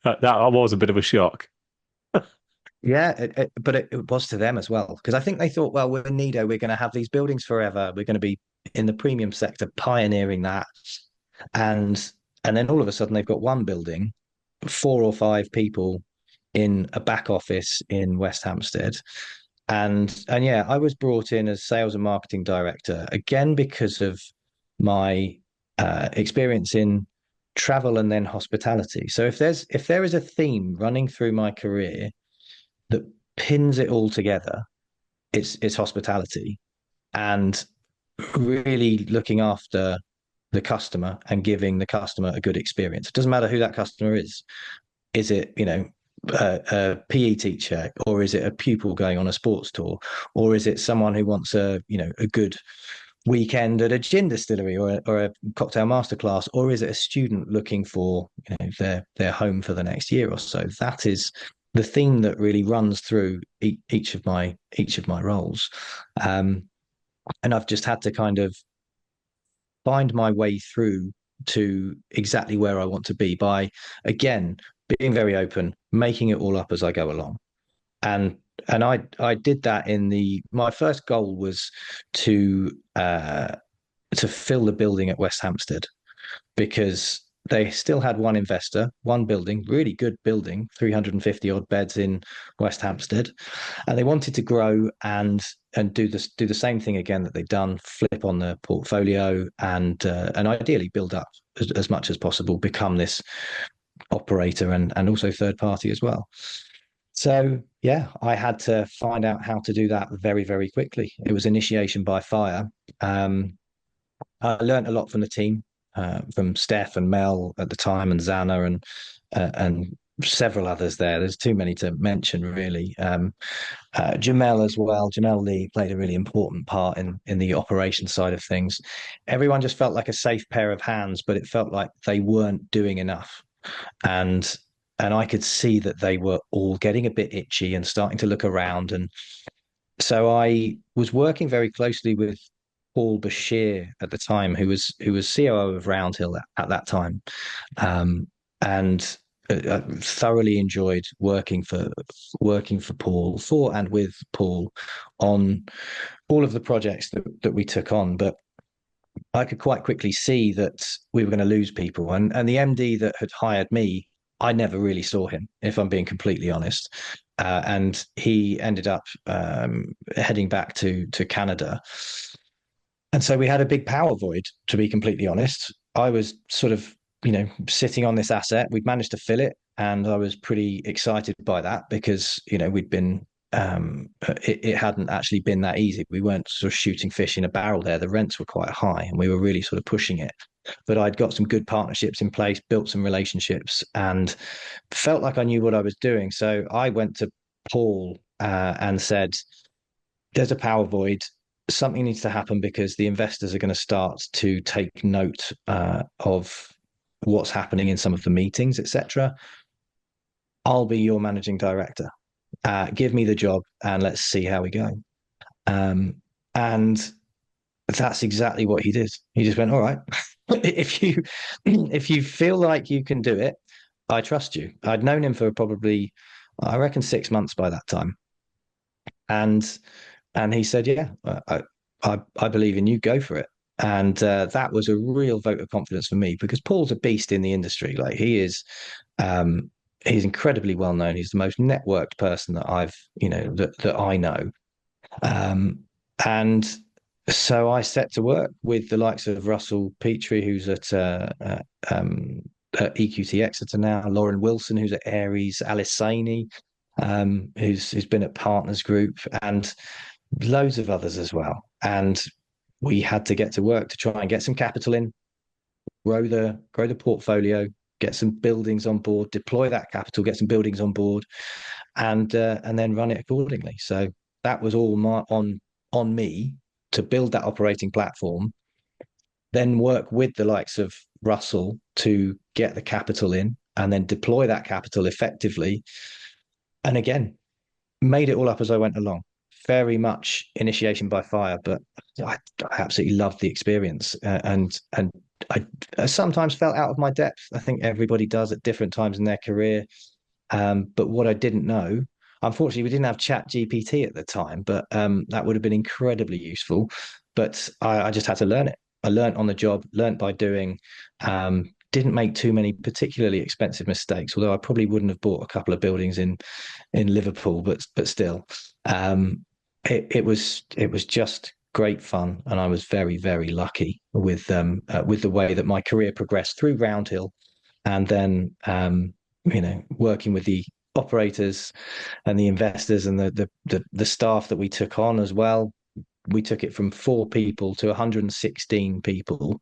that was a bit of a shock. Yeah, but it was to them as well, because I think they thought, well, we're Nido, we're going to have these buildings forever. We're going to be in the premium sector, pioneering that, and and then all of a sudden they've got one building, four or five people in a back office in West Hampstead, and yeah, I was brought in as sales and marketing director again because of my experience in travel and then hospitality. So if there is a theme running through my career that pins it all together, it's hospitality and really looking after the customer and giving the customer a good experience. It doesn't matter who that customer is. Is it, a PE teacher, or is it a pupil going on a sports tour, or is it someone who wants a good weekend at a gin distillery or a cocktail masterclass, or is it a student looking for their home for the next year or so? That is the theme that really runs through each of my roles, um, and I've just had to kind of find my way through to exactly where I want to be by, again, being very open, making it all up as I go along. And I did that my first goal was to to fill the building at West Hampstead, because they still had one investor, one building, really good building, 350 odd beds in West Hampstead, and they wanted to grow and do the same thing again that they've done, flip on the portfolio and ideally build up as much as possible, become this operator and also third party as well. So yeah, I had to find out how to do that very, very quickly. It was initiation by fire. I learned a lot from the team, from Steph and Mel at the time, and Zana and several others there. There's too many to mention, really. Jamel as well. Jamel Lee played a really important part in the operations side of things. Everyone just felt like a safe pair of hands, but it felt like they weren't doing enough, and and I could see that they were all getting a bit itchy and starting to look around. And so I was working very closely with Paul Bashir at the time, who was COO of Roundhill at that time, and I thoroughly enjoyed working for Paul, for and with Paul, on all of the projects that we took on. But I could quite quickly see that we were going to lose people, and the MD that had hired me, I never really saw him, if I'm being completely honest. And he ended up heading back to Canada. And so we had a big power void, to be completely honest. I was sort of, sitting on this asset. We'd managed to fill it, and I was pretty excited by that because, we'd been, it hadn't actually been that easy. We weren't sort of shooting fish in a barrel there. The rents were quite high, and we were really sort of pushing it. But I'd got some good partnerships in place, built some relationships, and felt like I knew what I was doing. So I went to Paul and said, there's a power void. Something needs to happen because the investors are going to start to take note of what's happening in some of the meetings, etc. I'll be your managing director. Give me the job and let's see how we go. Um, and that's exactly what he did. He just went, all right, if you feel like you can do it, I trust you. I'd known him for probably, I reckon, 6 months by that time. And he said, "Yeah, I believe in you. Go for it." And that was a real vote of confidence for me because Paul's a beast in the industry. Like um, he's incredibly well known. He's the most networked person that that I know. Um, and so I set to work with the likes of Russell Petrie, who's at EQT Exeter now, Lauren Wilson, who's at Aries, Alice Saini, who's been at Partners Group, and loads of others as well. And we had to get to work to try and get some capital in, grow the portfolio, get some buildings on board, deploy that capital, get some buildings on board, and then run it accordingly. So that was all on me to build that operating platform, then work with the likes of Russell to get the capital in and then deploy that capital effectively. And again, made it all up as I went along. Very much initiation by fire, but I absolutely loved the experience, and I sometimes felt out of my depth. I think everybody does at different times in their career. But what I didn't know, unfortunately, we didn't have Chat GPT at the time, but that would have been incredibly useful. But I just had to learn it. I learned on the job, learned by doing. Didn't make too many particularly expensive mistakes, although I probably wouldn't have bought a couple of buildings in Liverpool, but still, it was just great fun, and I was very very lucky with the way that my career progressed through Roundhill, and then working with the operators and the investors and the staff that we took on as well. We took it from 4 people to 116 people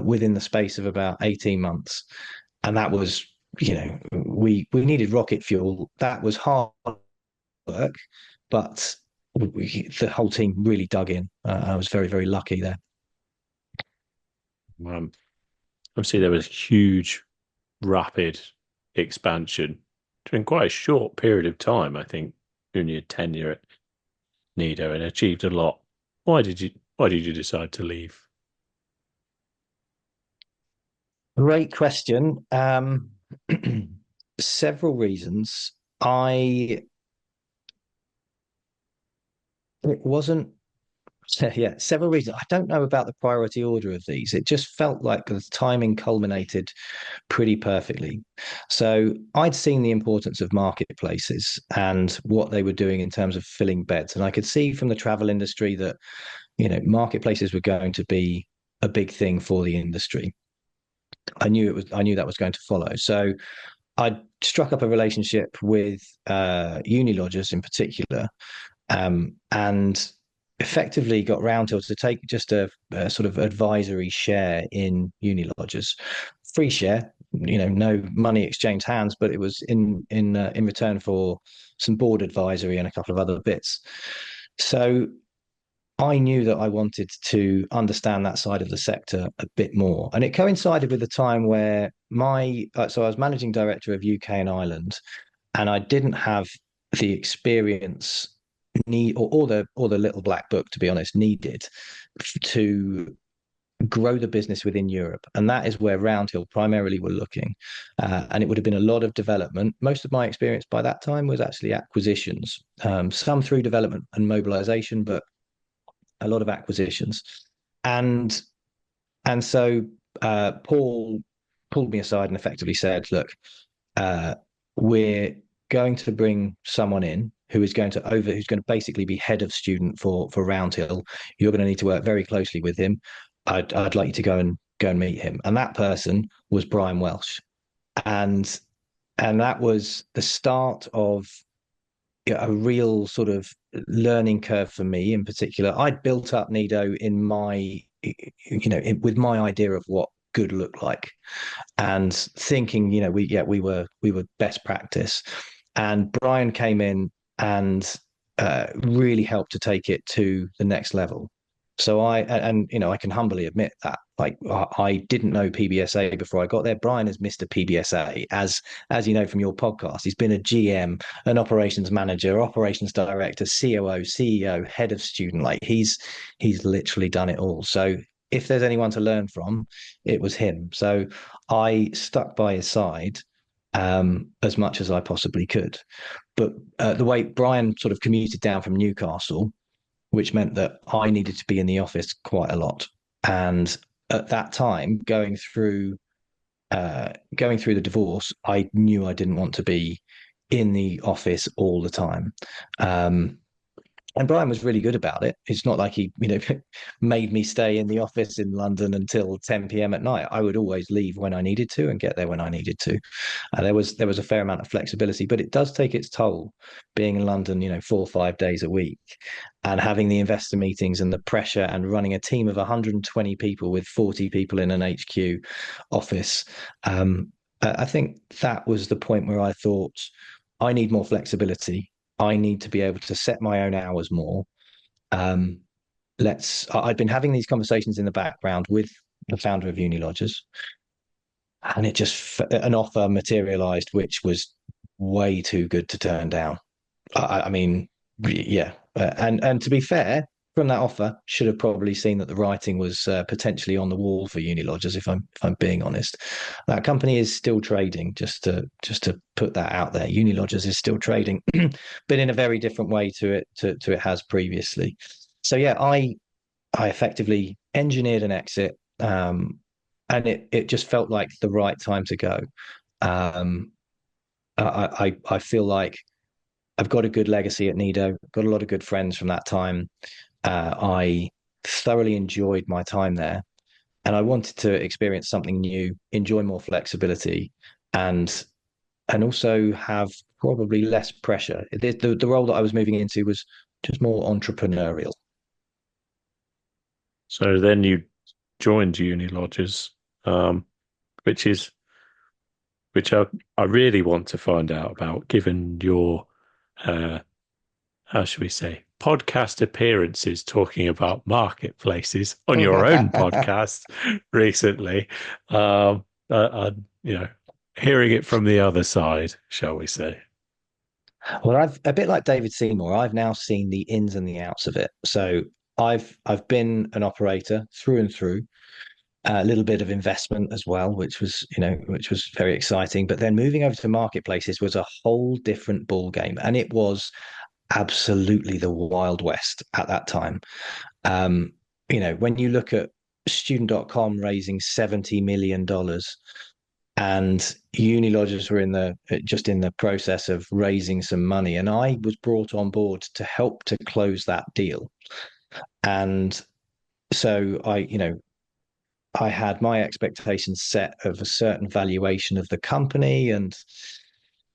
within the space of about 18 months. And that was, we needed rocket fuel. That was hard work, but the whole team really dug in. I was very, very lucky there. Obviously, there was huge, rapid expansion in quite a short period of time. I think during your tenure at Nido, and achieved a lot. Why did you decide to leave? Great question. Several reasons. It wasn't Yeah, several reasons. I don't know about the priority order of these. It just felt like the timing culminated pretty perfectly. So I'd seen the importance of marketplaces and what they were doing in terms of filling beds. And I could see from the travel industry that, marketplaces were going to be a big thing for the industry. I knew that was going to follow. So I struck up a relationship with uni lodgers in particular, and effectively got Roundhill to take just a sort of advisory share in uni lodgers, free share, no money exchanged hands, but it was in return for some board advisory and a couple of other bits. So I knew that I wanted to understand that side of the sector a bit more, and it coincided with the time where so I was managing director of UK and Ireland, and I didn't have the experience or the little black book, to be honest, needed to grow the business within Europe. And that is where Roundhill primarily were looking. And it would have been a lot of development. Most of my experience by that time was actually acquisitions, some through development and mobilization, but a lot of acquisitions. And so Paul pulled me aside and effectively said, look, we're going to bring someone in who's going to basically be head of student for Roundhill. You're going to need to work very closely with him. I'd like you to go and meet him. And that person was Brian Welsh. And that was the start of a real sort of learning curve for me in particular. I'd built up Nido in my, with my idea of what good looked like, and thinking, we were best practice. And Brian came in and really helped to take it to the next level. So I can humbly admit that, like, I didn't know PBSA before I got there. Brian is Mr. PBSA, as you know from your podcast. He's been a GM, an operations manager, operations director, COO, CEO, head of student. Like, he's literally done it all. So if there's anyone to learn from, it was him. So I stuck by his side as much as I possibly could. But the way Brian sort of commuted down from Newcastle, which meant that I needed to be in the office quite a lot. And at that time, going through the divorce, I knew I didn't want to be in the office all the time. And Brian was really good about it. It's not like he, made me stay in the office in London until 10 p.m. at night. I would always leave when I needed to and get there when I needed to. There was a fair amount of flexibility, but it does take its toll being in London, 4 or 5 days a week, and having the investor meetings and the pressure and running a team of 120 people with 40 people in an HQ office. I think that was the point where I thought, I need more flexibility. I need to be able to set my own hours more. Um, I'd been having these conversations in the background with the founder of Unilodgers, and an offer materialized, which was way too good to turn down. I mean, yeah. And to be fair, from that offer, should have probably seen that the writing was potentially on the wall for Unilodgers. If I'm being honest, that company is still trading. Just to put that out there, Unilodgers is still trading, but in a very different way to it has previously. So yeah, I effectively engineered an exit, and it just felt like the right time to go. Um, I feel like I've got a good legacy at Nido, got a lot of good friends from that time. I thoroughly enjoyed my time there, and I wanted to experience something new, enjoy more flexibility, and also have probably less pressure. The role that I was moving into was just more entrepreneurial. So then you joined Uni Lodges, which is which I really want to find out about, given your uh, how should we say, podcast appearances talking about marketplaces on your own podcast recently. I, hearing it from the other side, shall we say? Well, I've a bit like David Seymour. I've now seen the ins and the outs of it. So I've been an operator through and through. A little bit of investment as well, which was very exciting. But then moving over to marketplaces was a whole different ball game, and it was absolutely the Wild West at that time. When you look at student.com raising $70 million, and Unilodgers were just in the process of raising some money, and I was brought on board to help to close that deal. And so I had my expectations set of a certain valuation of the company, and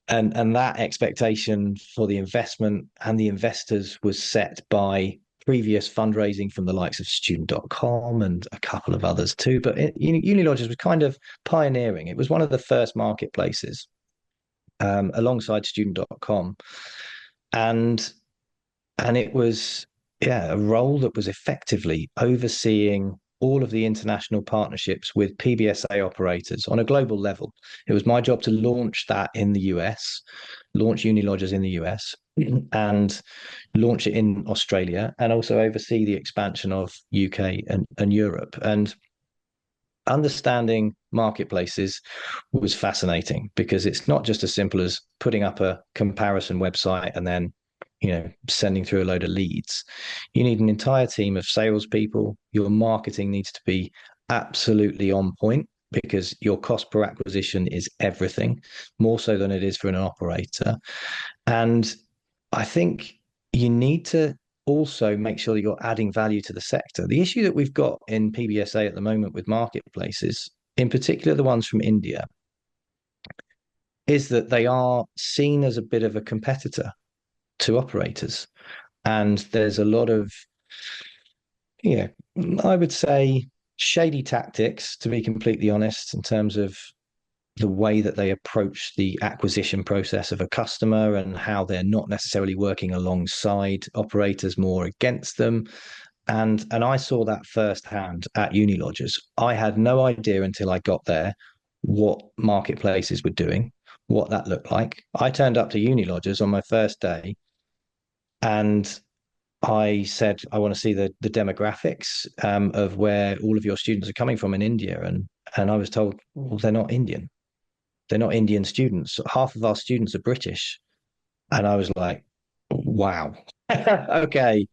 that expectation for the investment and the investors was set by previous fundraising from the likes of student.com and a couple of others too. But Unilodgers was kind of pioneering. It was one of the first marketplaces, alongside student.com. And it was, yeah, a role that was effectively overseeing all of the international partnerships with PBSA operators on a global level. It was my job to launch that in the US, launch Unilodgers in the US, and launch it in Australia, and also oversee the expansion of UK and Europe. And understanding marketplaces was fascinating, because it's not just as simple as putting up a comparison website and then sending through a load of leads. You need an entire team of salespeople. Your marketing needs to be absolutely on point, because your cost per acquisition is everything, more so than it is for an operator. And I think you need to also make sure that you're adding value to the sector. The issue that we've got in PBSA at the moment with marketplaces, in particular the ones from India, is that they are seen as a bit of a competitor to operators. And there's a lot of, yeah, I would say shady tactics, to be completely honest, in terms of the way that they approach the acquisition process of a customer and how they're not necessarily working alongside operators, more against them. And I saw that firsthand at Unilodgers. I had no idea until I got there what marketplaces were doing, what that looked like. I turned up to Unilodgers on my first day and I said, I want to see the demographics of where all of your students are coming from in India. And I was told, well, they're not Indian. They're not Indian students. Half of our students are British. And I was like, wow. Okay.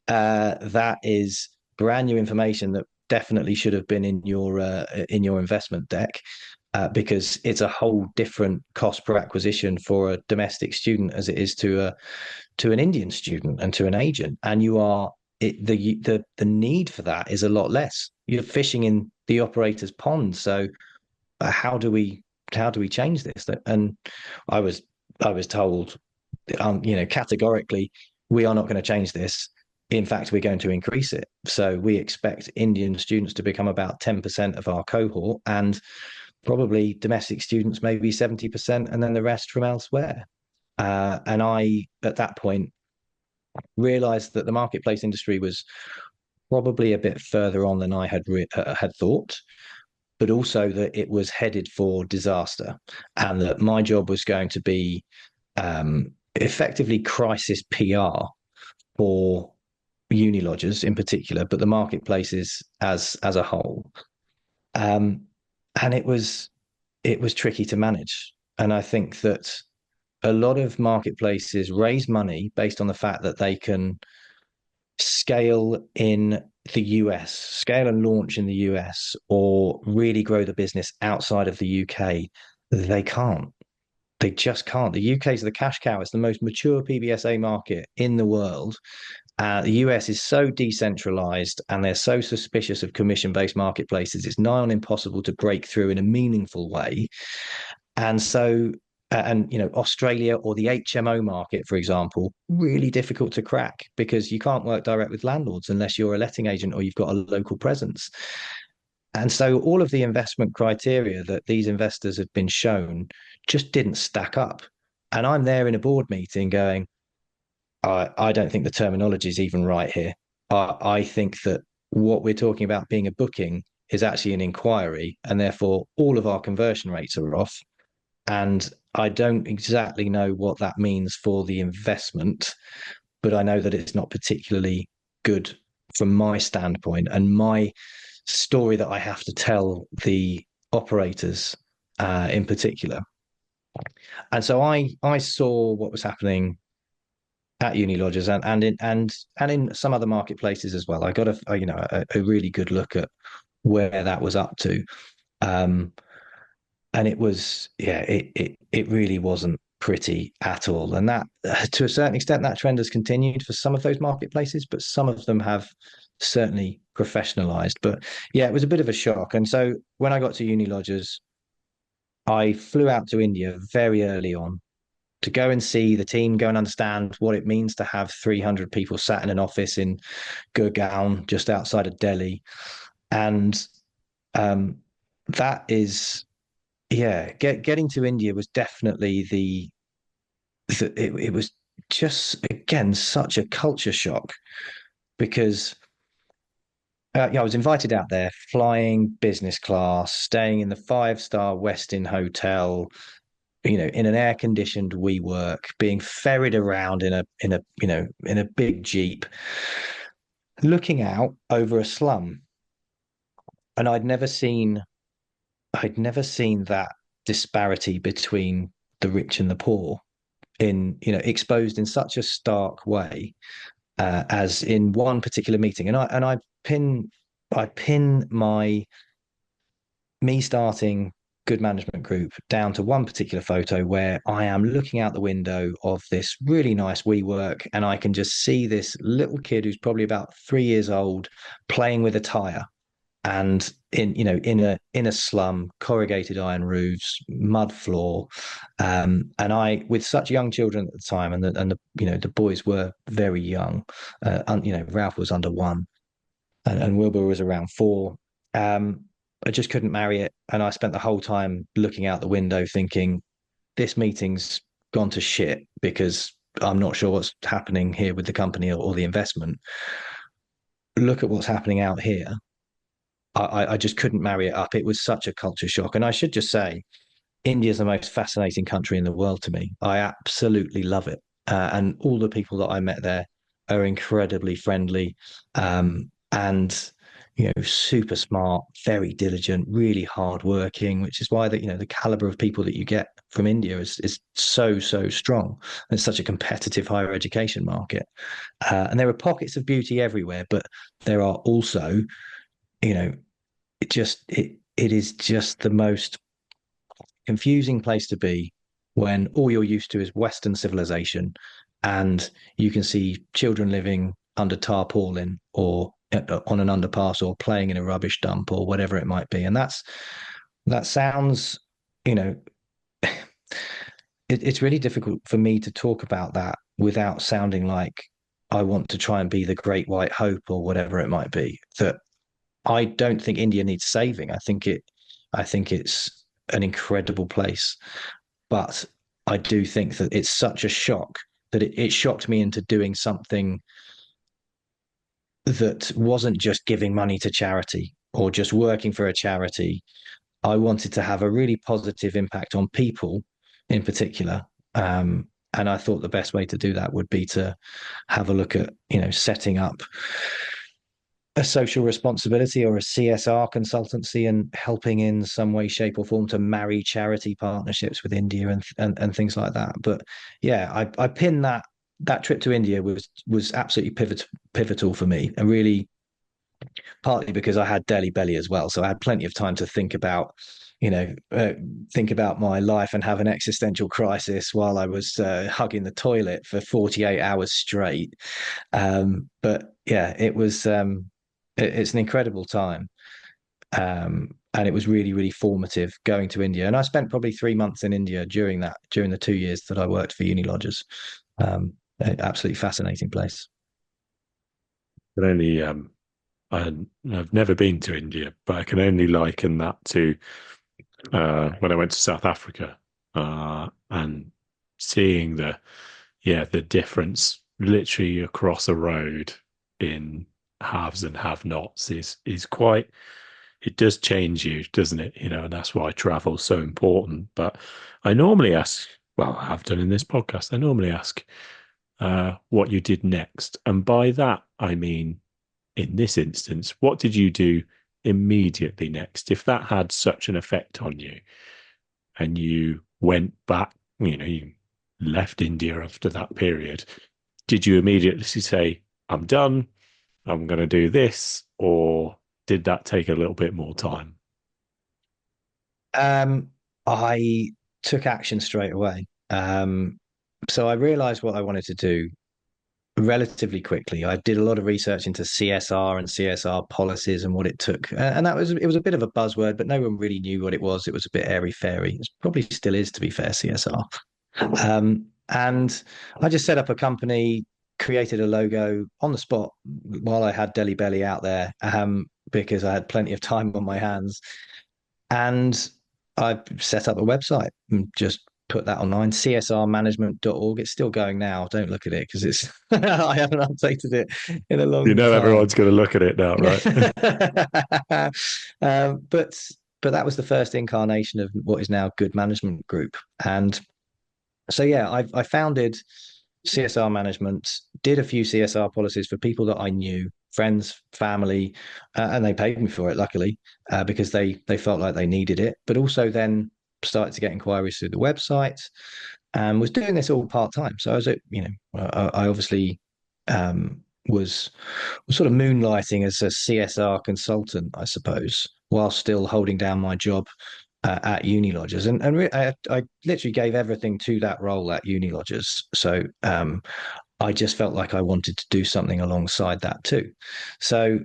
That is brand new information that definitely should have been in your investment deck, because it's a whole different cost per acquisition for a domestic student as it is to an Indian student and to an agent. And the need for that is a lot less. You're fishing in the operator's pond. So how do we change this? And I was told, categorically, we are not going to change this. In fact, we're going to increase it. So we expect Indian students to become about 10% of our cohort, and probably domestic students maybe 70%, and then the rest from elsewhere. And I, at that point, realized that the marketplace industry was probably a bit further on than I had thought, but also that it was headed for disaster, and that my job was going to be effectively crisis PR for Unilodgers in particular, but the marketplaces as a whole. And it was tricky to manage. And I think that a lot of marketplaces raise money based on the fact that they can scale in the US, scale and launch in the US, or really grow the business outside of the UK. They can't. They just can't. The UK is the cash cow. It's the most mature PBSA market in the world. The US is so decentralized and they're so suspicious of commission-based marketplaces. It's nigh on impossible to break through in a meaningful way. And so, Australia or the HMO market, for example, really difficult to crack because you can't work direct with landlords unless you're a letting agent or you've got a local presence. And so all of the investment criteria that these investors had been shown just didn't stack up. And I'm there in a board meeting going, I don't think the terminology is even right here. I think that what we're talking about being a booking is actually an inquiry, and therefore all of our conversion rates are off. And I don't exactly know what that means for the investment, but I know that it's not particularly good from my standpoint and my story that I have to tell the operators in particular. And so I saw what was happening at Unilodgers and in some other marketplaces as well. I got a really good look at where that was up to, and it was it really wasn't pretty at all. And that to a certain extent that trend has continued for some of those marketplaces, but some of them have certainly professionalized. But yeah, it was a bit of a shock. And so when I got to Unilodgers, I flew out to India very early on to go and see the team, go and understand what it means to have 300 people sat in an office in Gurgaon, just outside of Delhi. And that is, getting to India was definitely it was just, again, such a culture shock because I was invited out there, flying business class, staying in the 5-star Westin hotel, in an air-conditioned WeWork, being ferried around in a big Jeep, looking out over a slum. And I'd never seen that disparity between the rich and the poor exposed in such a stark way as in one particular meeting. And I pin my me starting Good Management Group down to one particular photo where I am looking out the window of this really nice WeWork, and I can just see this little kid who's probably about 3 years old playing with a tire, and in a slum, corrugated iron roofs, mud floor, and I, with such young children at the time, and the boys were very young. Ralph was under one, and Wilbur was around four. Um, I just couldn't marry it, and I spent the whole time looking out the window, thinking this meeting's gone to shit because I'm not sure what's happening here with the company or the investment. Look at what's happening out here. I just couldn't marry it up. It was such a culture shock. And I should just say, India is the most fascinating country in the world to me. I absolutely love it. And all the people that I met there are incredibly friendly, and super smart, very diligent, really hardworking, which is why the caliber of people that you get from India is so strong. And it's such a competitive higher education market. And there are pockets of beauty everywhere, but there are also, you know, it is just the most confusing place to be when all you're used to is Western civilization, and you can see children living under tarpaulin or on an underpass or playing in a rubbish dump or whatever it might be. And that sounds, you know, it's really difficult for me to talk about that without sounding like I want to try and be the great white hope or whatever it might be. That I don't think India needs saving. I think it's an incredible place, but I do think that it's such a shock that it shocked me into doing something that wasn't just giving money to charity or just working for a charity. I wanted to have a really positive impact on people in particular. And I thought the best way to do that would be to have a look at, setting up a social responsibility or a CSR consultancy and helping in some way, shape, or form to marry charity partnerships with India and things like that. But yeah, I pinned that trip to India was absolutely pivotal for me, and really partly because I had Delhi belly as well, so I had plenty of time to think about my life and have an existential crisis while I was hugging the toilet for 48 hours straight. But yeah, it's an incredible time. And it was really, really formative going to India. And I spent probably 3 months in India during the 2 years that I worked for Uni Lodgers. An absolutely fascinating place. But only I've never been to India, but I can only liken that to when I went to South Africa, and seeing the difference literally across a road in haves and have-nots is quite. It does change you, doesn't it? And that's why travel is so important. But I normally ask, well, I have done in this podcast, I normally ask what you did next. And by that, I mean, in this instance, what did you do immediately next? If that had such an effect on you and you went back, you left India after that period, did you immediately say, I'm done, I'm going to do this? Or did that take a little bit more time? I took action straight away. So I realized what I wanted to do relatively quickly. I did a lot of research into CSR and CSR policies and what it took, and it was a bit of a buzzword, but no one really knew what it was. It was a bit airy fairy. It probably still is, to be fair, CSR. And I just set up a company, created a logo on the spot while I had Delhi Belly out there, because I had plenty of time on my hands, and I set up a website and just put that online, csrmanagement.org. It's still going now. Don't look at it because it's I haven't updated it in a long time. Everyone's going to look at it now, right? But that was the first incarnation of what is now Good Management Group. And so yeah, I founded CSR management, did a few CSR policies for people that I knew, friends, family, and they paid me for it, luckily, because they felt like they needed it. But also then started to get inquiries through the website, and was doing this all part time. So I was, I obviously was sort of moonlighting as a CSR consultant, I suppose. while still holding down my job at Uni Lodgers, I literally gave everything to that role at Uni Lodgers. So I just felt like I wanted to do something alongside that too. So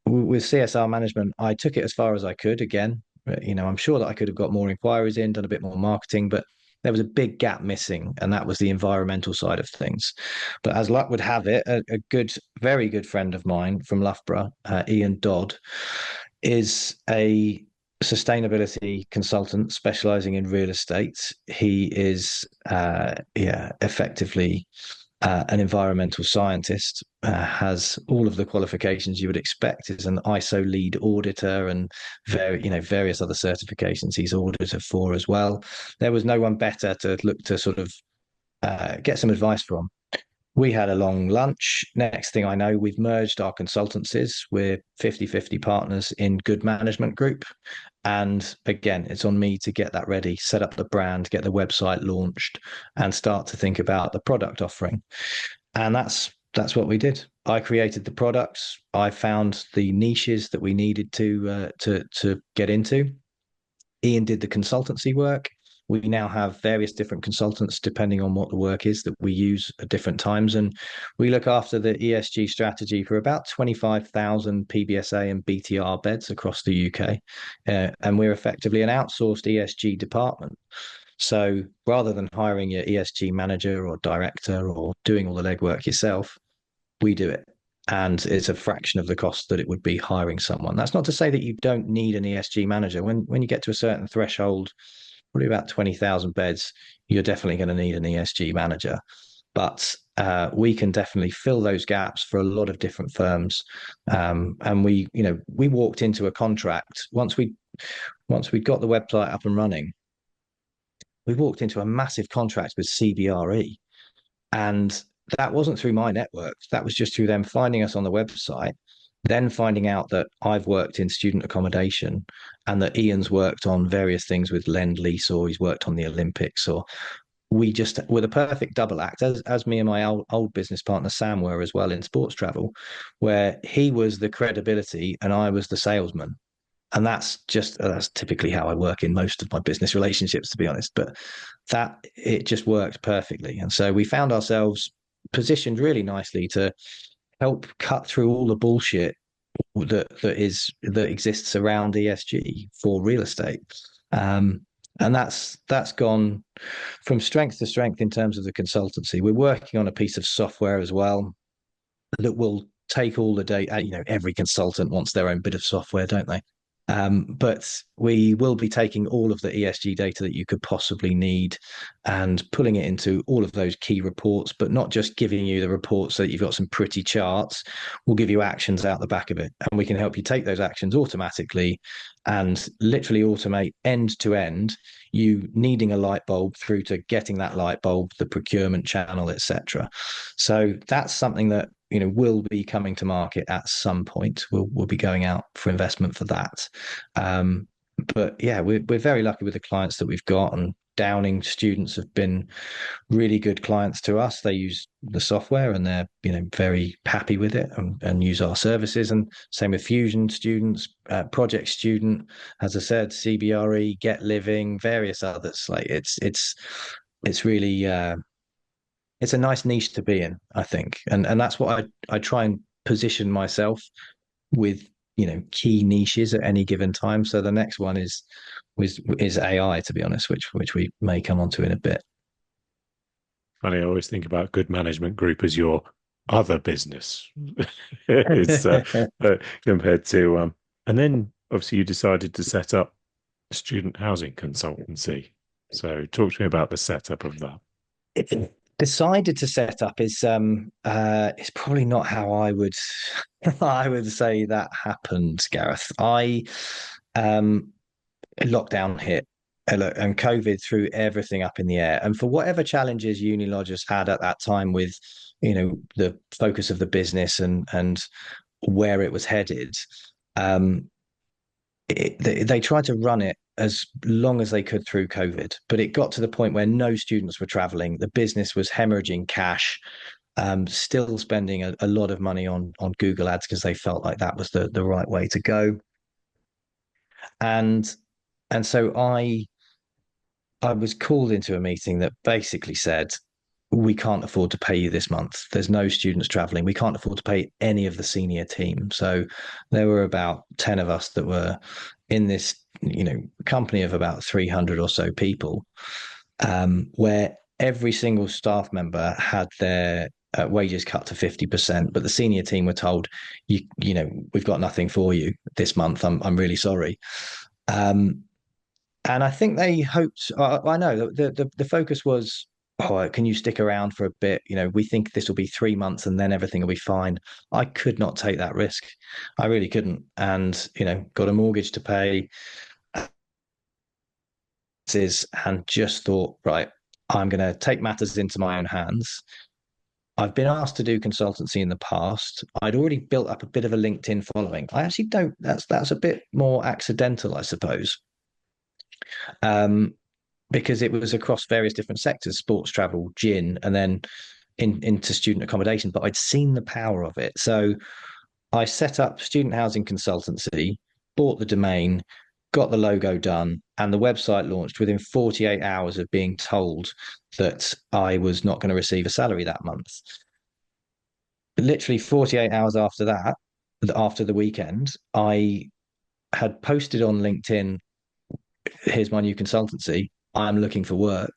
with CSR management, I took it as far as I could. Again, I'm sure that I could have got more inquiries in, done a bit more marketing, but there was a big gap missing, and that was the environmental side of things. But as luck would have it, a good, very good friend of mine from Loughborough, Ian Dodd, is a sustainability consultant specializing in real estate. He is, effectively an environmental scientist, has all of the qualifications you would expect, is an ISO lead auditor and various other certifications he's audited for as well. There was no one better to look to sort of get some advice from. We had a long lunch. Next thing I know, we've merged our consultancies. We're 50-50 partners in Good Management Group. And again, it's on me to get that ready, set up the brand, get the website launched, and start to think about the product offering. And that's what we did. I created the products. I found the niches that we needed to get into. Ian did the consultancy work. We now have various different consultants depending on what the work is that we use at different times. And we look after the ESG strategy for about 25,000 PBSA and BTR beds across the UK. And we're effectively an outsourced ESG department. So rather than hiring your ESG manager or director or doing all the legwork yourself, we do it. And it's a fraction of the cost that it would be hiring someone. That's not to say that you don't need an ESG manager. When you get to a certain threshold, probably about 20,000 beds, you're definitely going to need an ESG manager. But we can definitely fill those gaps for a lot of different firms. And we walked into a contract once we got the website up and running. We walked into a massive contract with CBRE, and that wasn't through my network. That was just through them finding us on the website, then finding out that I've worked in student accommodation and that Ian's worked on various things with Lend Lease, or he's worked on the Olympics, or we just were the perfect double act, as me and my old business partner Sam were as well in sports travel, where he was the credibility and I was the salesman. And that's typically how I work in most of my business relationships, to be honest. But that it just worked perfectly. And so we found ourselves positioned really nicely to help cut through all the bullshit that exists around ESG for real estate. And that's gone from strength to strength in terms of the consultancy. We're working on a piece of software as well that will take all the data. Every consultant wants their own bit of software, don't they? But we will be taking all of the ESG data that you could possibly need and pulling it into all of those key reports, but not just giving you the reports so that you've got some pretty charts. We'll give you actions out the back of it, and we can help you take those actions automatically and literally automate end to end, you needing a light bulb through to getting that light bulb, the procurement channel, etc. So that's something that will be coming to market at some point. We'll be going out for investment for that. But yeah, we're very lucky with the clients that we've got, and Downing students have been really good clients to us. They use the software and they're very happy with it and use our services. And same with Fusion students, Project Student, as I said, CBRE, Get Living, various others. Like it's really it's a nice niche to be in, I think, and that's what I try and position myself with, key niches at any given time. So the next one is AI, to be honest, which we may come onto in a bit. Funny, I always think about Good Management Group as your other business. It's compared to and then obviously you decided to set up Student Housing Consultancy. So talk to me about the setup of that. Decided to set up is probably not how I would I would say that happened, Gareth. I Lockdown hit, and COVID threw everything up in the air. And for whatever challenges Uni Lodgers had at that time with, the focus of the business and where it was headed, they tried to run it as long as they could through COVID, but it got to the point where no students were traveling. The business was hemorrhaging cash, still spending a lot of money on Google ads because they felt like that was the right way to go. And so I was called into a meeting that basically said, we can't afford to pay you this month. There's no students traveling. We can't afford to pay any of the senior team. So there were about 10 of us that were in this, company of about 300 or so people, where every single staff member had their wages cut to 50%, but the senior team were told, we've got nothing for you this month. I'm really sorry. And I think they hoped. I know the focus was, oh, can you stick around for a bit? We think this will be 3 months and then everything will be fine. I could not take that risk. I really couldn't. And got a mortgage to pay, and just thought, right, I'm going to take matters into my own hands. I've been asked to do consultancy in the past. I'd already built up a bit of a LinkedIn following. I actually don't. That's a bit more accidental, I suppose. Um, because it was across various different sectors, sports, travel, gin, and then into student accommodation. But I'd seen the power of it. So I set up Student Housing Consultancy, bought the domain, got the logo done, and the website launched within 48 hours of being told that I was not going to receive a salary that month. Literally 48 hours after that, after the weekend, I had posted on LinkedIn, here's my new consultancy. I'm looking for work.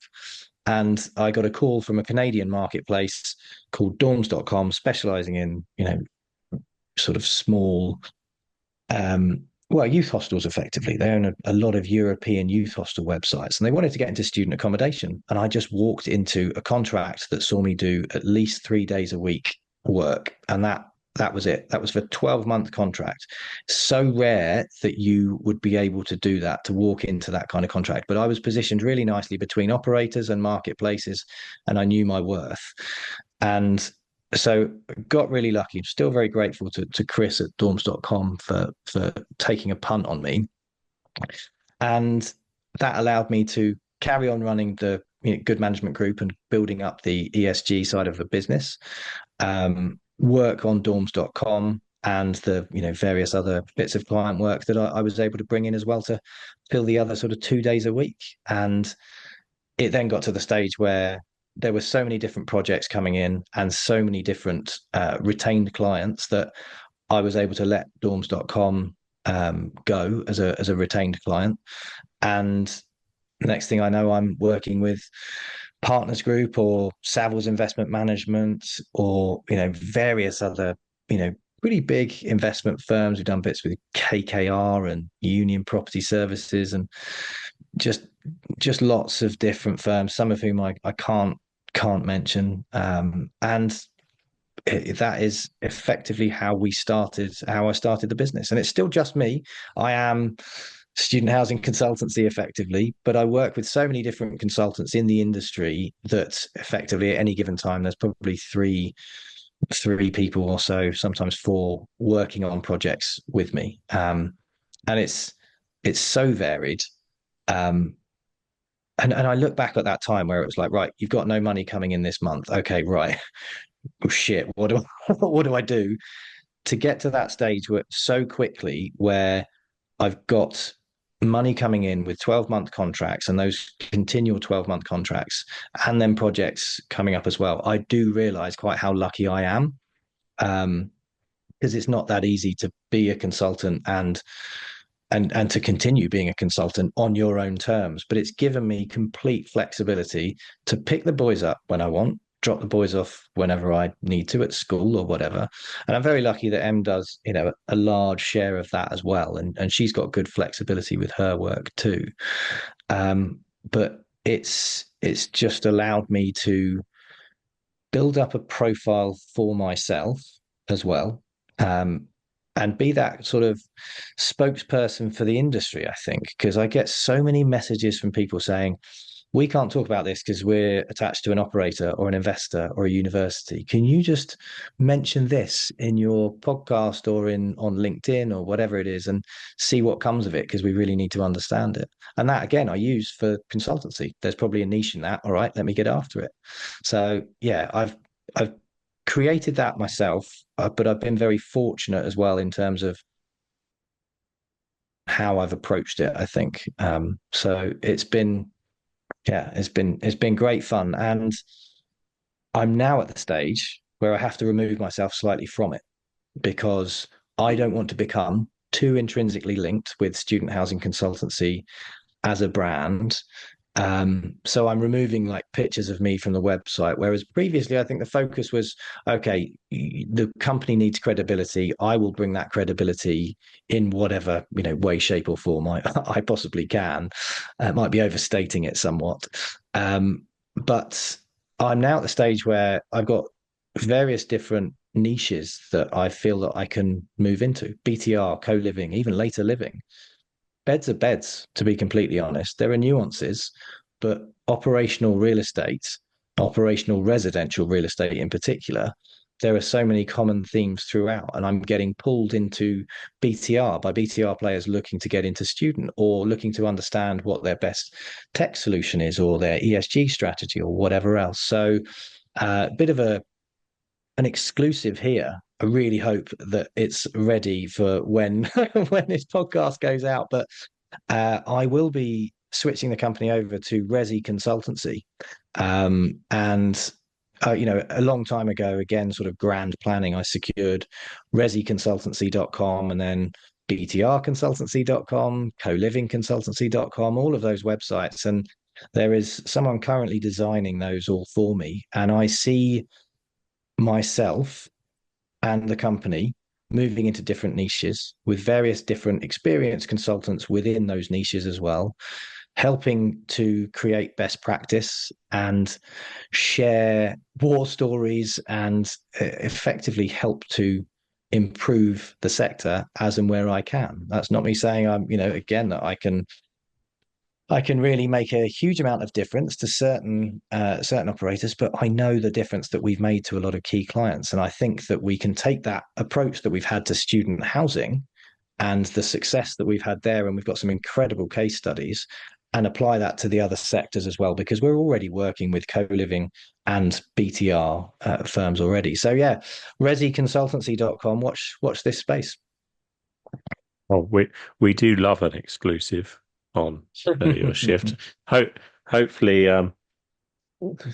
And I got a call from a Canadian marketplace called dorms.com, specializing in, sort of small, youth hostels effectively. They own a lot of European youth hostel websites, and they wanted to get into student accommodation. And I just walked into a contract that saw me do at least 3 days a week work. And that was it. That was for a 12-month contract. So rare that you would be able to do that, to walk into that kind of contract. But I was positioned really nicely between operators and marketplaces, and I knew my worth. And so got really lucky. I'm still very grateful to Chris at dorms.com for taking a punt on me. And that allowed me to carry on running the good management group and building up the ESG side of the business, work on dorms.com and the various other bits of client work that I was able to bring in as well to fill the other sort of 2 days a week. And it then got to the stage where there were so many different projects coming in and so many different retained clients that I was able to let dorms.com go as a retained client. And next thing I know, I'm working with Partners Group or Savills Investment Management or various other pretty big investment firms. We've done bits with KKR and Union Property Services and just lots of different firms, some of whom I can't mention. And that is effectively how I started the business. And it's still just me. I am Student Housing Consultancy effectively, but I work with so many different consultants in the industry that effectively at any given time there's probably three people or so, sometimes four, working on projects with me. And it's so varied. Um, and I look back at that time where it was like, right, you've got no money coming in this month. Okay, right. Oh, shit, what do I do to get to that stage where so quickly where I've got money coming in with 12-month contracts and those continual 12-month contracts and then projects coming up as well. I do realize quite how lucky I am, because it's not that easy to be a consultant and to continue being a consultant on your own terms. But it's given me complete flexibility to pick the boys up when I want, drop the boys off whenever I need to at school or whatever. And I'm very lucky that Em does, a large share of that as well. And she's got good flexibility with her work too. But it's just allowed me to build up a profile for myself as well. And be that sort of spokesperson for the industry, I think, because I get so many messages from people saying, we can't talk about this because we're attached to an operator or an investor or a university. Can you just mention this in your podcast or on LinkedIn or whatever it is and see what comes of it? Because we really need to understand it. And that, again, I use for consultancy. There's probably a niche in that. All right, let me get after it. So yeah, I've created that myself, but I've been very fortunate as well in terms of how I've approached it, I think. So it's been, yeah, it's been great fun. And I'm now at the stage where I have to remove myself slightly from it because I don't want to become too intrinsically linked with Student Housing Consultancy as a brand. So I'm removing like pictures of me from the website, whereas previously I think the focus was okay, the company needs credibility. I will bring that credibility in whatever way, shape, or form I possibly can. It might be overstating it somewhat, but I'm now at the stage where I've got various different niches that I feel that I can move into: BTR, co-living, even later living. Beds are beds, to be completely honest. There are nuances, but operational real estate, operational residential real estate in particular, there are so many common themes throughout. And I'm getting pulled into BTR by BTR players looking to get into student or looking to understand what their best tech solution is or their ESG strategy or whatever else. So a bit of an exclusive here. I really hope that it's ready for when when this podcast goes out. But I will be switching the company over to Resi Consultancy, and a long time ago, again, sort of grand planning, I secured resiconsultancy.com and then btrconsultancy.com, co-livingconsultancy.com, all of those websites. And there is someone currently designing those all for me. And I see myself and the company moving into different niches with various different experienced consultants within those niches as well, helping to create best practice and share war stories and effectively help to improve the sector as and where I can. That's not me saying again, that I can really make a huge amount of difference to certain operators, but I know the difference that we've made to a lot of key clients, and I think that we can take that approach that we've had to student housing and the success that we've had there, and we've got some incredible case studies, and apply that to the other sectors as well, because we're already working with co-living and BTR firms already. So yeah, resiconsultancy.com. Watch this space. Well, we do love an exclusive on your shift. Hopefully,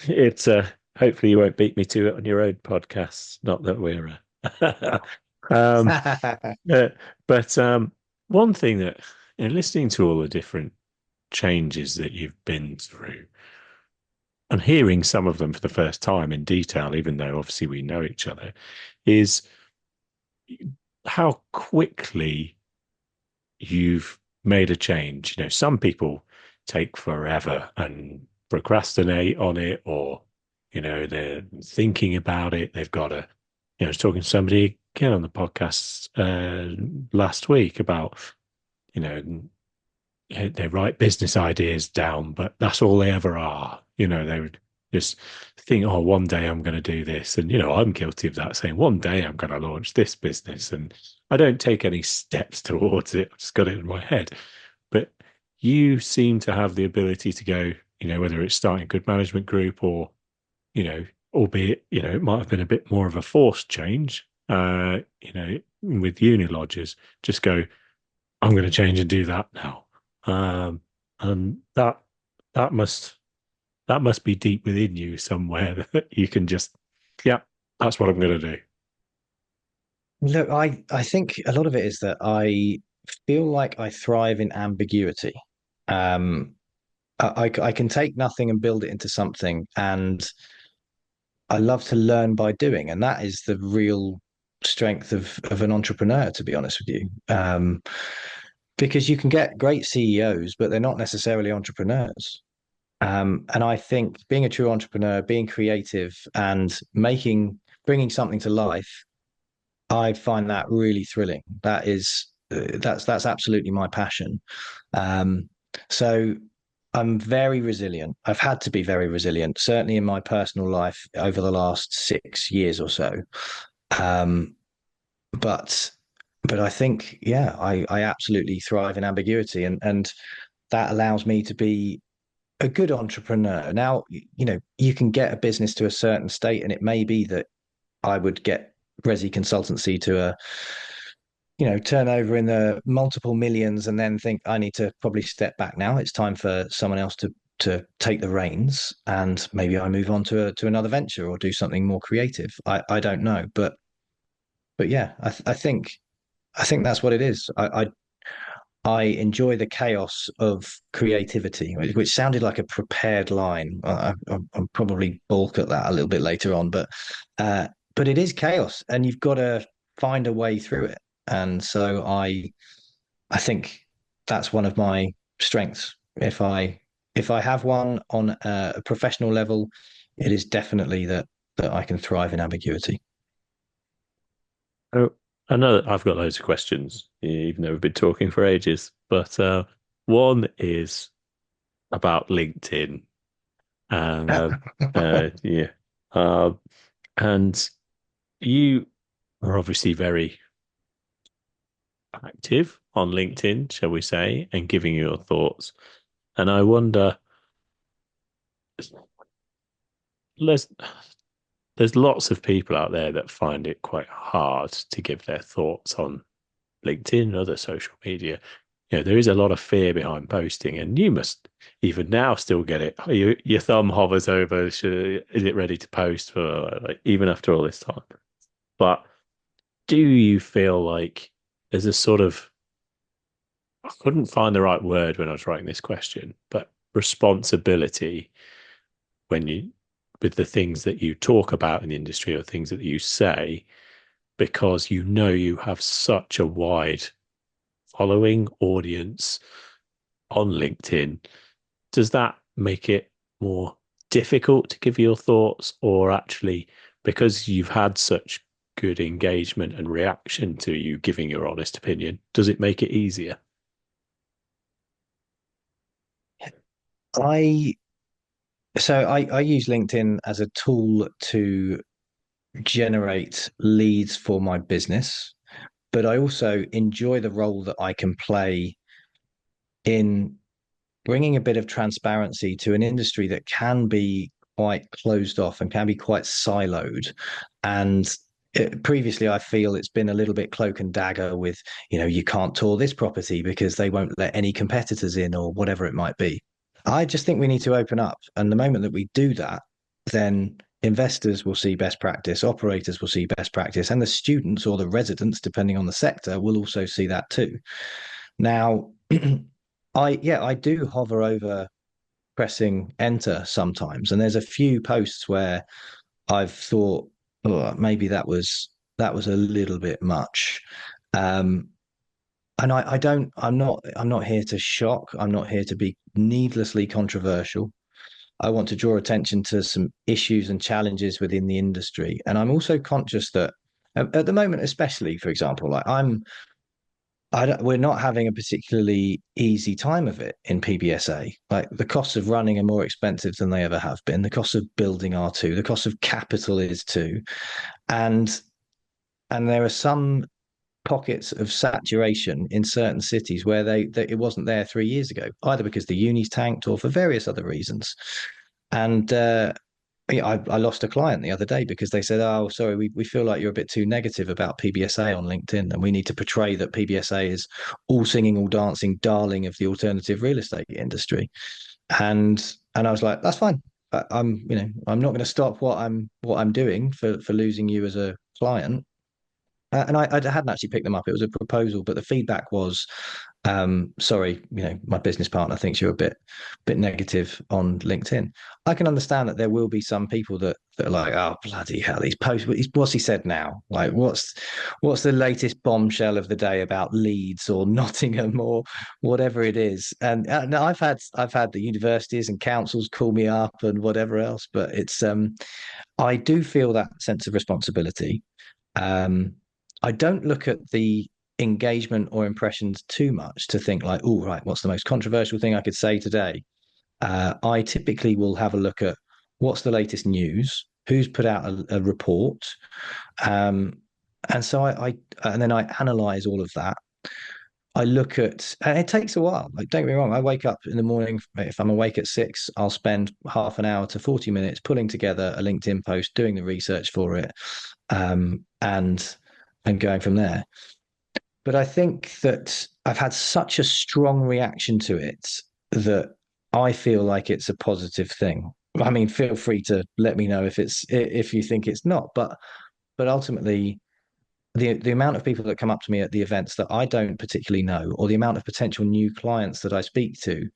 it's hopefully you won't beat me to it on your own podcasts. Not that we're um, uh, but one thing that listening to all the different changes that you've been through and hearing some of them for the first time in detail, even though obviously we know each other, is how quickly you've made a change. Some people take forever and procrastinate on it, or, they're thinking about it. They've got to, I was talking to somebody again on the podcast last week about, they write business ideas down, but that's all they ever are. They would just think, oh, one day I'm going to do this. And, I'm guilty of that, saying one day I'm going to launch this business. And I don't take any steps towards it. I've just got it in my head. But you seem to have the ability to go, whether it's starting a good management group or, albeit, it might have been a bit more of a forced change, with uni lodges, just go, I'm going to change and do that now. And that must be deep within you somewhere that you can just, yeah, that's what I'm going to do. Look, I think a lot of it is that I feel like I thrive in ambiguity. Um, I can take nothing and build it into something, and I love to learn by doing, and that is the real strength of an entrepreneur, to be honest with you. Because you can get great CEOs, but they're not necessarily entrepreneurs. And I think being a true entrepreneur, being creative, and bringing something to life, I find that really thrilling. That's absolutely my passion. Um, so I'm very resilient. I've had to be very resilient, certainly in my personal life over the last 6 years or so. Um, but but I think, yeah, I absolutely thrive in ambiguity, and that allows me to be a good entrepreneur. Now, you can get a business to a certain state, and it may be that I would get Resi Consultancy to turn over in the multiple millions and then think I need to probably step back now. It's time for someone else to take the reins, and maybe I move on to another venture or do something more creative. I don't know, but yeah, I think that's what it is. I enjoy the chaos of creativity, which sounded like a prepared line. I'll probably balk at that a little bit later on, but it is chaos, and you've got to find a way through it. And so I think that's one of my strengths. If I have one on a professional level, it is definitely that I can thrive in ambiguity. Oh, I know that I've got loads of questions, even though we've been talking for ages. But one is about LinkedIn, and yeah, uh, and you are obviously very active on LinkedIn, shall we say, and giving your thoughts. And I wonder, there's there's lots of people out there that find it quite hard to give their thoughts on LinkedIn and other social media. There is a lot of fear behind posting, and you must even now still get it. Your thumb hovers over, is it ready to post for like even after all this time? But do you feel like there's a sort of, I couldn't find the right word when I was writing this question, but responsibility when you with the things that you talk about in the industry or things that you say, because you have such a wide following audience on LinkedIn. Does that make it more difficult to give your thoughts, or actually, because you've had such good engagement and reaction to you giving your honest opinion, does it make it easier? I I use LinkedIn as a tool to generate leads for my business, but I also enjoy the role that I can play in bringing a bit of transparency to an industry that can be quite closed off and can be quite siloed. And previously, I feel it's been a little bit cloak and dagger with, you can't tour this property because they won't let any competitors in or whatever it might be. I just think we need to open up. And the moment that we do that, then investors will see best practice, operators will see best practice, and the students or the residents, depending on the sector, will also see that too. Now, I do hover over pressing enter sometimes, and there's a few posts where I've thought, oh, maybe that was a little bit much. Um, and I don't, I'm not here to shock. I'm not here to be needlessly controversial. I want to draw attention to some issues and challenges within the industry. And I'm also conscious that at the moment, especially, for example, like we're not having a particularly easy time of it in PBSA. Like the costs of running are more expensive than they ever have been. The costs of building are too. The cost of capital is too. And and there are some pockets of saturation in certain cities where it wasn't there 3 years ago, either because the unis tanked or for various other reasons. And yeah, I lost a client the other day because they said, "Oh, sorry, we feel like you're a bit too negative about PBSA on LinkedIn, and we need to portray that PBSA is all singing, all dancing, darling of the alternative real estate industry." And I was like, "That's fine. I'm not going to stop what I'm doing for losing you as a client." And I hadn't actually picked them up. It was a proposal, but the feedback was, sorry, my business partner thinks you're a bit negative on LinkedIn. I can understand that there will be some people that are like, oh bloody hell, these posts. What's he said now? Like, what's the latest bombshell of the day about Leeds or Nottingham or whatever it is? And I've had the universities and councils call me up and whatever else, but I do feel that sense of responsibility. Um, I don't look at the engagement or impressions too much to think like, oh, right, what's the most controversial thing I could say today? I typically will have a look at what's the latest news, who's put out a report, um, and so and then I analyze all of that. I look at, and it takes a while. Like, don't get me wrong. I wake up in the morning. If I'm awake at 6, I'll spend half an hour to 40 minutes pulling together a LinkedIn post, doing the research for it, and going from there. but I think that I've had such a strong reaction to it that I feel like it's a positive thing. I mean, feel free to let me know if you think it's not, but ultimately the amount of people that come up to me at the events that I don't particularly know, or the amount of potential new clients that I speak to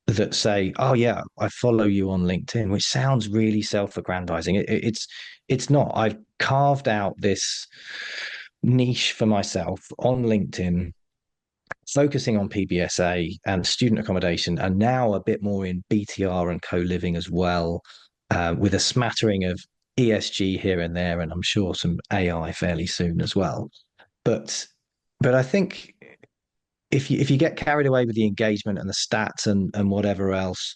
that say, "Oh yeah, I follow you on LinkedIn," which sounds really self-aggrandizing. It's not. I've carved out this niche for myself on LinkedIn, focusing on PBSA and student accommodation, and now a bit more in BTR and co-living as well, with a smattering of ESG here and there, and I'm sure some AI fairly soon as well. But I think if you get carried away with the engagement and the stats and whatever else,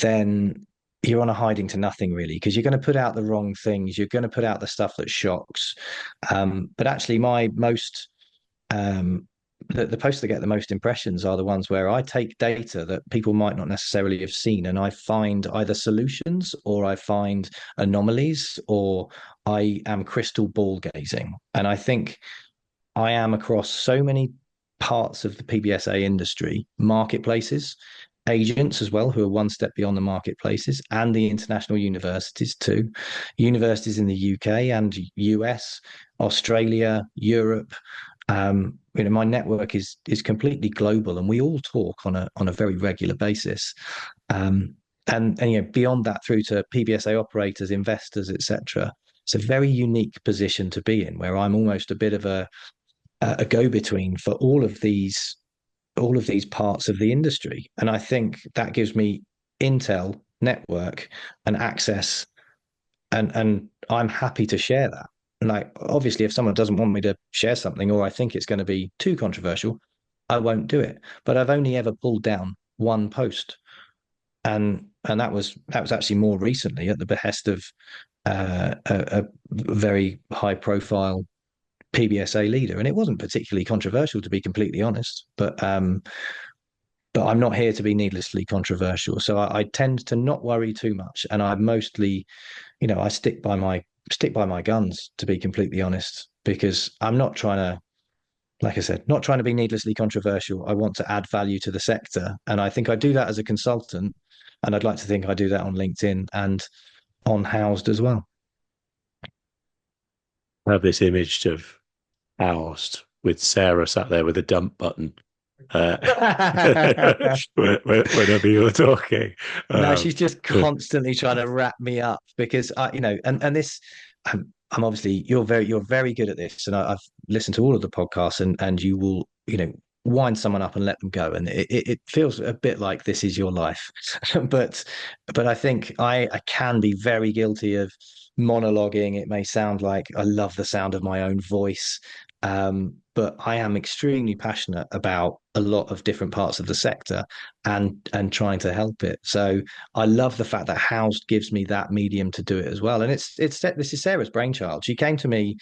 then you're on a hiding to nothing really, because you're going to put out the wrong things. You're going to put out the stuff that shocks. But actually, my most um, the posts that get the most impressions are the ones where I take data that people might not necessarily have seen, and I find either solutions or I find anomalies or I am crystal ball gazing. And I think I am across so many parts of the PBSA industry, marketplaces, agents as well, who are one step beyond the marketplaces, and the international universities too. Universities in the UK and US, Australia, Europe. My network is completely global, and we all talk on a very regular basis. And beyond that, through to PBSA operators, investors, etc. It's a very unique position to be in, where I'm almost a bit of a go-between for all of these parts of the industry. And I think that gives me intel, network, and access, and I'm happy to share that. Like, obviously, if someone doesn't want me to share something, or I think it's going to be too controversial, I won't do it. But I've only ever pulled down one post, and that was actually more recently at the behest of a very high profile PBSA leader, and it wasn't particularly controversial, to be completely honest. But I'm not here to be needlessly controversial, so I tend to not worry too much, and I mostly, I stick by my guns, to be completely honest, because I'm not trying to, like I said, not trying to be needlessly controversial. I want to add value to the sector, and I think I do that as a consultant, and I'd like to think I do that on LinkedIn and on Housed as well. I have this image of Housed with Sarah sat there with a dump button uh, whenever you were talking. No, Um, she's just constantly trying to wrap me up because and this, I'm obviously you're very good at this, and I've listened to all of the podcasts, and you will, wind someone up and let them go, and it feels a bit like this is your life, but I think I can be very guilty of monologuing. It may sound like I love the sound of my own voice, but I am extremely passionate about a lot of different parts of the sector and trying to help it. So I love the fact that Housed gives me that medium to do it as well. And it's this is Sarah's brainchild. She came to me,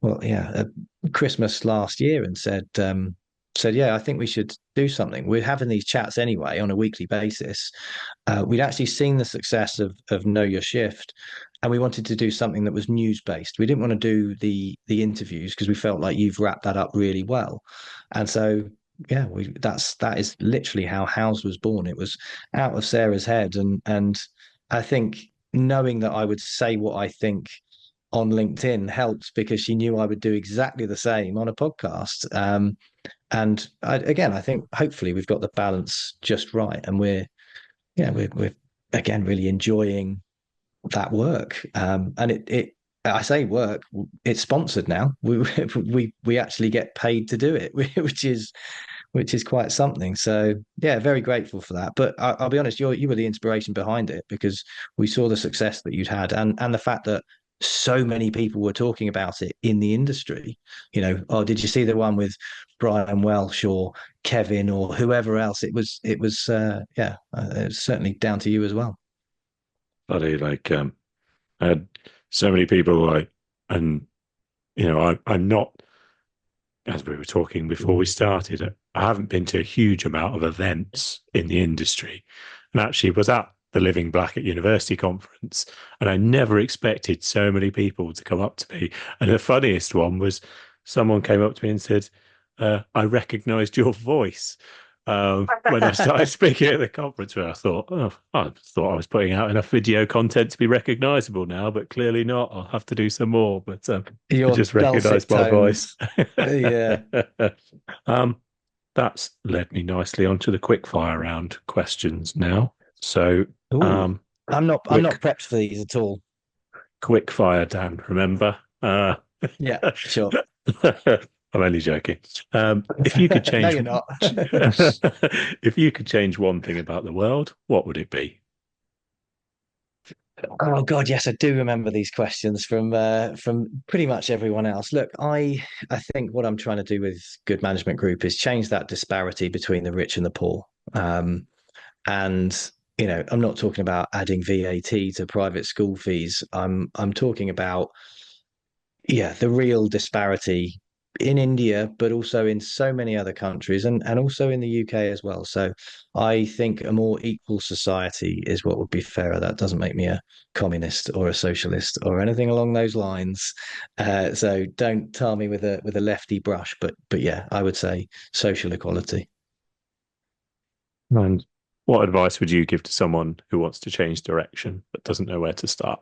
well, yeah, at Christmas last year and said, yeah, I think we should do something. We're having these chats anyway on a weekly basis. We'd actually seen the success of Know Your Shift, and we wanted to do something that was news based. We didn't want to do the interviews because we felt like you've wrapped that up really well. And so yeah, that is literally how House was born. It was out of Sarah's head, and I think knowing that I would say what I think on LinkedIn helped, because she knew I would do exactly the same on a podcast. Again, I think hopefully we've got the balance just right, and we're again really enjoying that work. And it I say work, it's sponsored now. We actually get paid to do it, which is quite something. So yeah, very grateful for that. But I'll be honest, you were the inspiration behind it, because we saw the success that you'd had, and the fact that so many people were talking about it in the industry. Oh, did you see the one with Brian Welsh or Kevin or whoever else? It's certainly down to you as well. Buddy, I had so many people and I'm not, as we were talking before we started, I haven't been to a huge amount of events in the industry, and actually was at the Living Black at University conference, and I never expected so many people to come up to me. And the funniest one was someone came up to me and said, I recognised your voice when I started speaking at the conference. Where I thought, oh, I thought I was putting out enough video content to be recognisable now, but clearly not. I'll have to do some more. But I Your just dulcet recognised my voice. tones. Yeah. um, that's led me nicely onto the quick fire round questions now. So, Ooh. um, I'm not quick prepped for these at all. quick fire, Dan. Remember? Yeah, sure. I'm only joking. If you could No, change, you're not. if you could change one thing about the world, what would it be? Oh God, yes, I do remember these questions from pretty much everyone else. Look, I think what I'm trying to do with Good Management Group is change that disparity between the rich and the poor. And I'm not talking about adding VAT to private school fees. I'm talking about the real disparity in India, but also in so many other countries and also in the UK as well. So I think a more equal society is what would be fairer. That doesn't make me a communist or a socialist or anything along those lines. So don't tar me with a lefty brush, but yeah, I would say social equality. And what advice would you give to someone who wants to change direction but doesn't know where to start?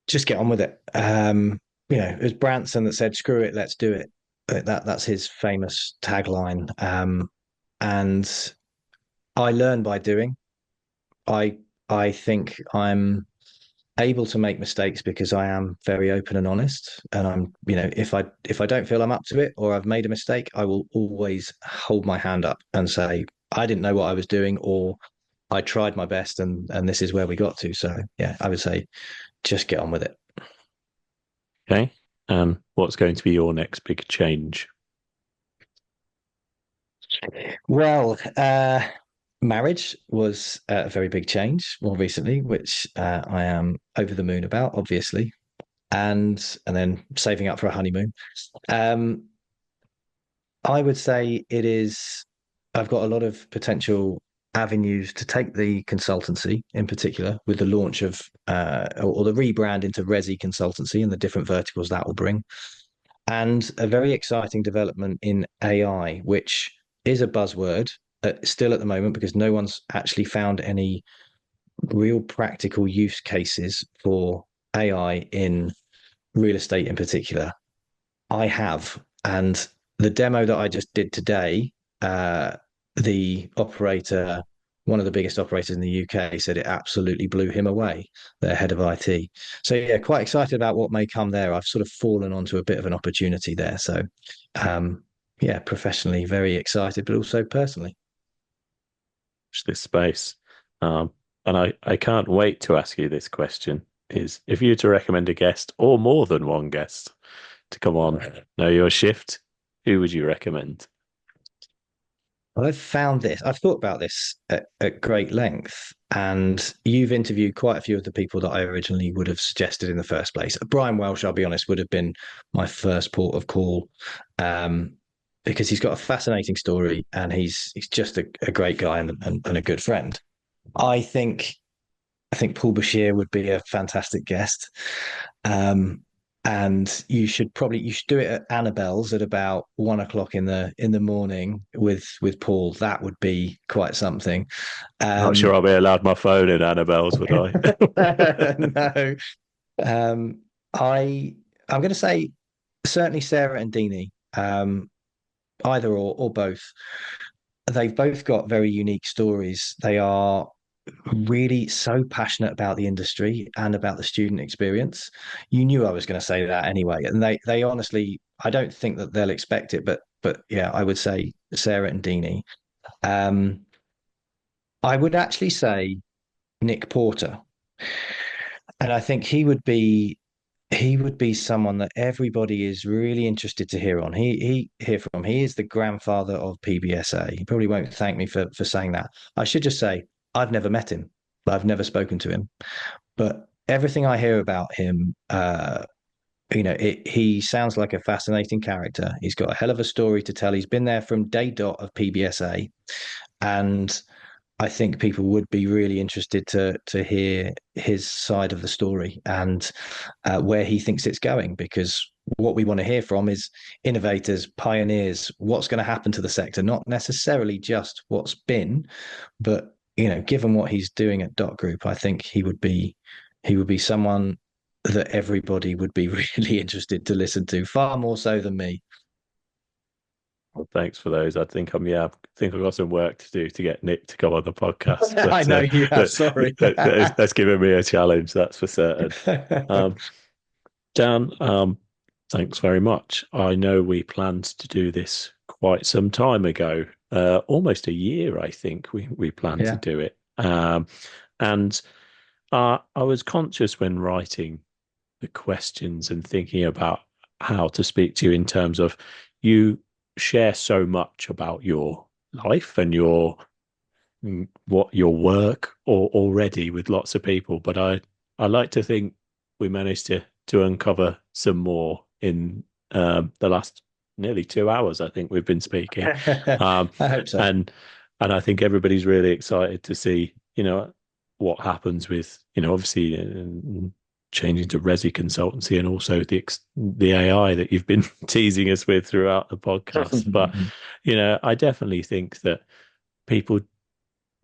Just get on with it. It was Branson that said, "Screw it, let's do it." That's his famous tagline. And I learn by doing. I I think I'm able to make mistakes because I am very open and honest. And if I don't feel I'm up to it or I've made a mistake, I will always hold my hand up and say I didn't know what I was doing or I tried my best and this is where we got to. So yeah, I would say just get on with it. Okay. What's going to be your next big change? Well, marriage was a very big change more recently, which I am over the moon about, obviously, and then saving up for a honeymoon. Um, I would say it is. I've got a lot of potential avenues to take the consultancy, in particular, with the launch of or the rebrand into Resi Consultancy and the different verticals that will bring, and a very exciting development in AI, which is a buzzword still at the moment because no one's actually found any real practical use cases for AI in real estate in particular. I have, and the demo that I just did today, the operator, one of the biggest operators in the UK, said it absolutely blew him away, their head of IT. So yeah, quite excited about what may come there. I've sort of fallen onto a bit of an opportunity there. So yeah, professionally very excited, but also personally. This space. Um, and I can't wait to ask you this question is if you were to recommend a guest or more than one guest to come on know your shift, who would you recommend? Well, I've found this. I've thought about this at great length, and you've interviewed quite a few of the people that I originally would have suggested in the first place. Brian Welsh, I'll be honest, would have been my first port of call, um, because he's got a fascinating story and he's just a great guy and a good friend. I think I think Paul Bashir would be a fantastic guest. Um, and you should do it at Annabelle's at about 1 o'clock in the morning with Paul. That would be quite something. Not sure Um, I'll be allowed my phone in Annabelle's, would I? no, um, I'm going to say certainly Sarah and Deanie, either or both. They've both got very unique stories. They are really so passionate about the industry and about the student experience. You knew I was going to say that anyway, and they honestly, I don't think that they'll expect it, but yeah, I would say Sarah and Deanie. Um, I would actually say Nick Porter, and I think he would be someone that everybody is really interested to hear on. He hear from. He is the grandfather of PBSA. He probably won't thank me for saying that. I should just say I've never met him. I've never spoken to him. But everything I hear about him, he sounds like a fascinating character. He's got a hell of a story to tell. He's been there from day dot of PBSA, and I think people would be really interested to hear his side of the story and where he thinks it's going, because what we want to hear from is innovators, pioneers, what's going to happen to the sector, not necessarily just what's been, but given what he's doing at Dot Group, I think he would be someone that everybody would be really interested to listen to, far more so than me. Well, thanks for those. I think I think I've got some work to do to get Nick to come on the podcast, I but know you have. Sorry. that's given me a challenge, that's for certain. Um, Dan, thanks very much. I know we planned to do this quite some time ago, almost a year, I think we planned to Yeah. do it. And I was conscious when writing the questions and thinking about how to speak to you in terms of you share so much about your life and what your work or already with lots of people, but I like to think we managed to uncover some more in the last nearly 2 hours. I think we've been speaking, um, I hope so. and I think everybody's really excited to see what happens with obviously changing to Resi consultancy and also the AI that you've been teasing us with throughout the podcast. But I definitely think that people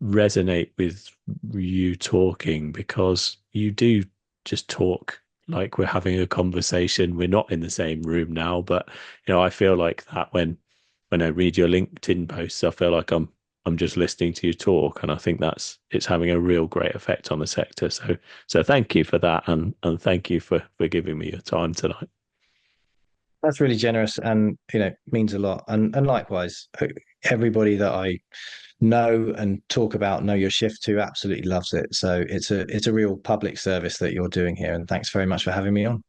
resonate with you talking because you do just talk like we're having a conversation. We're not in the same room now, but I feel like that when I read your LinkedIn posts, I feel like I'm just listening to you talk, and I think it's having a real great effect on the sector. So thank you for that, and thank you for giving me your time tonight. That's really generous, and means a lot. And likewise, everybody that I know and talk about Know Your Shift to absolutely loves it. So it's a real public service that you're doing here. And thanks very much for having me on.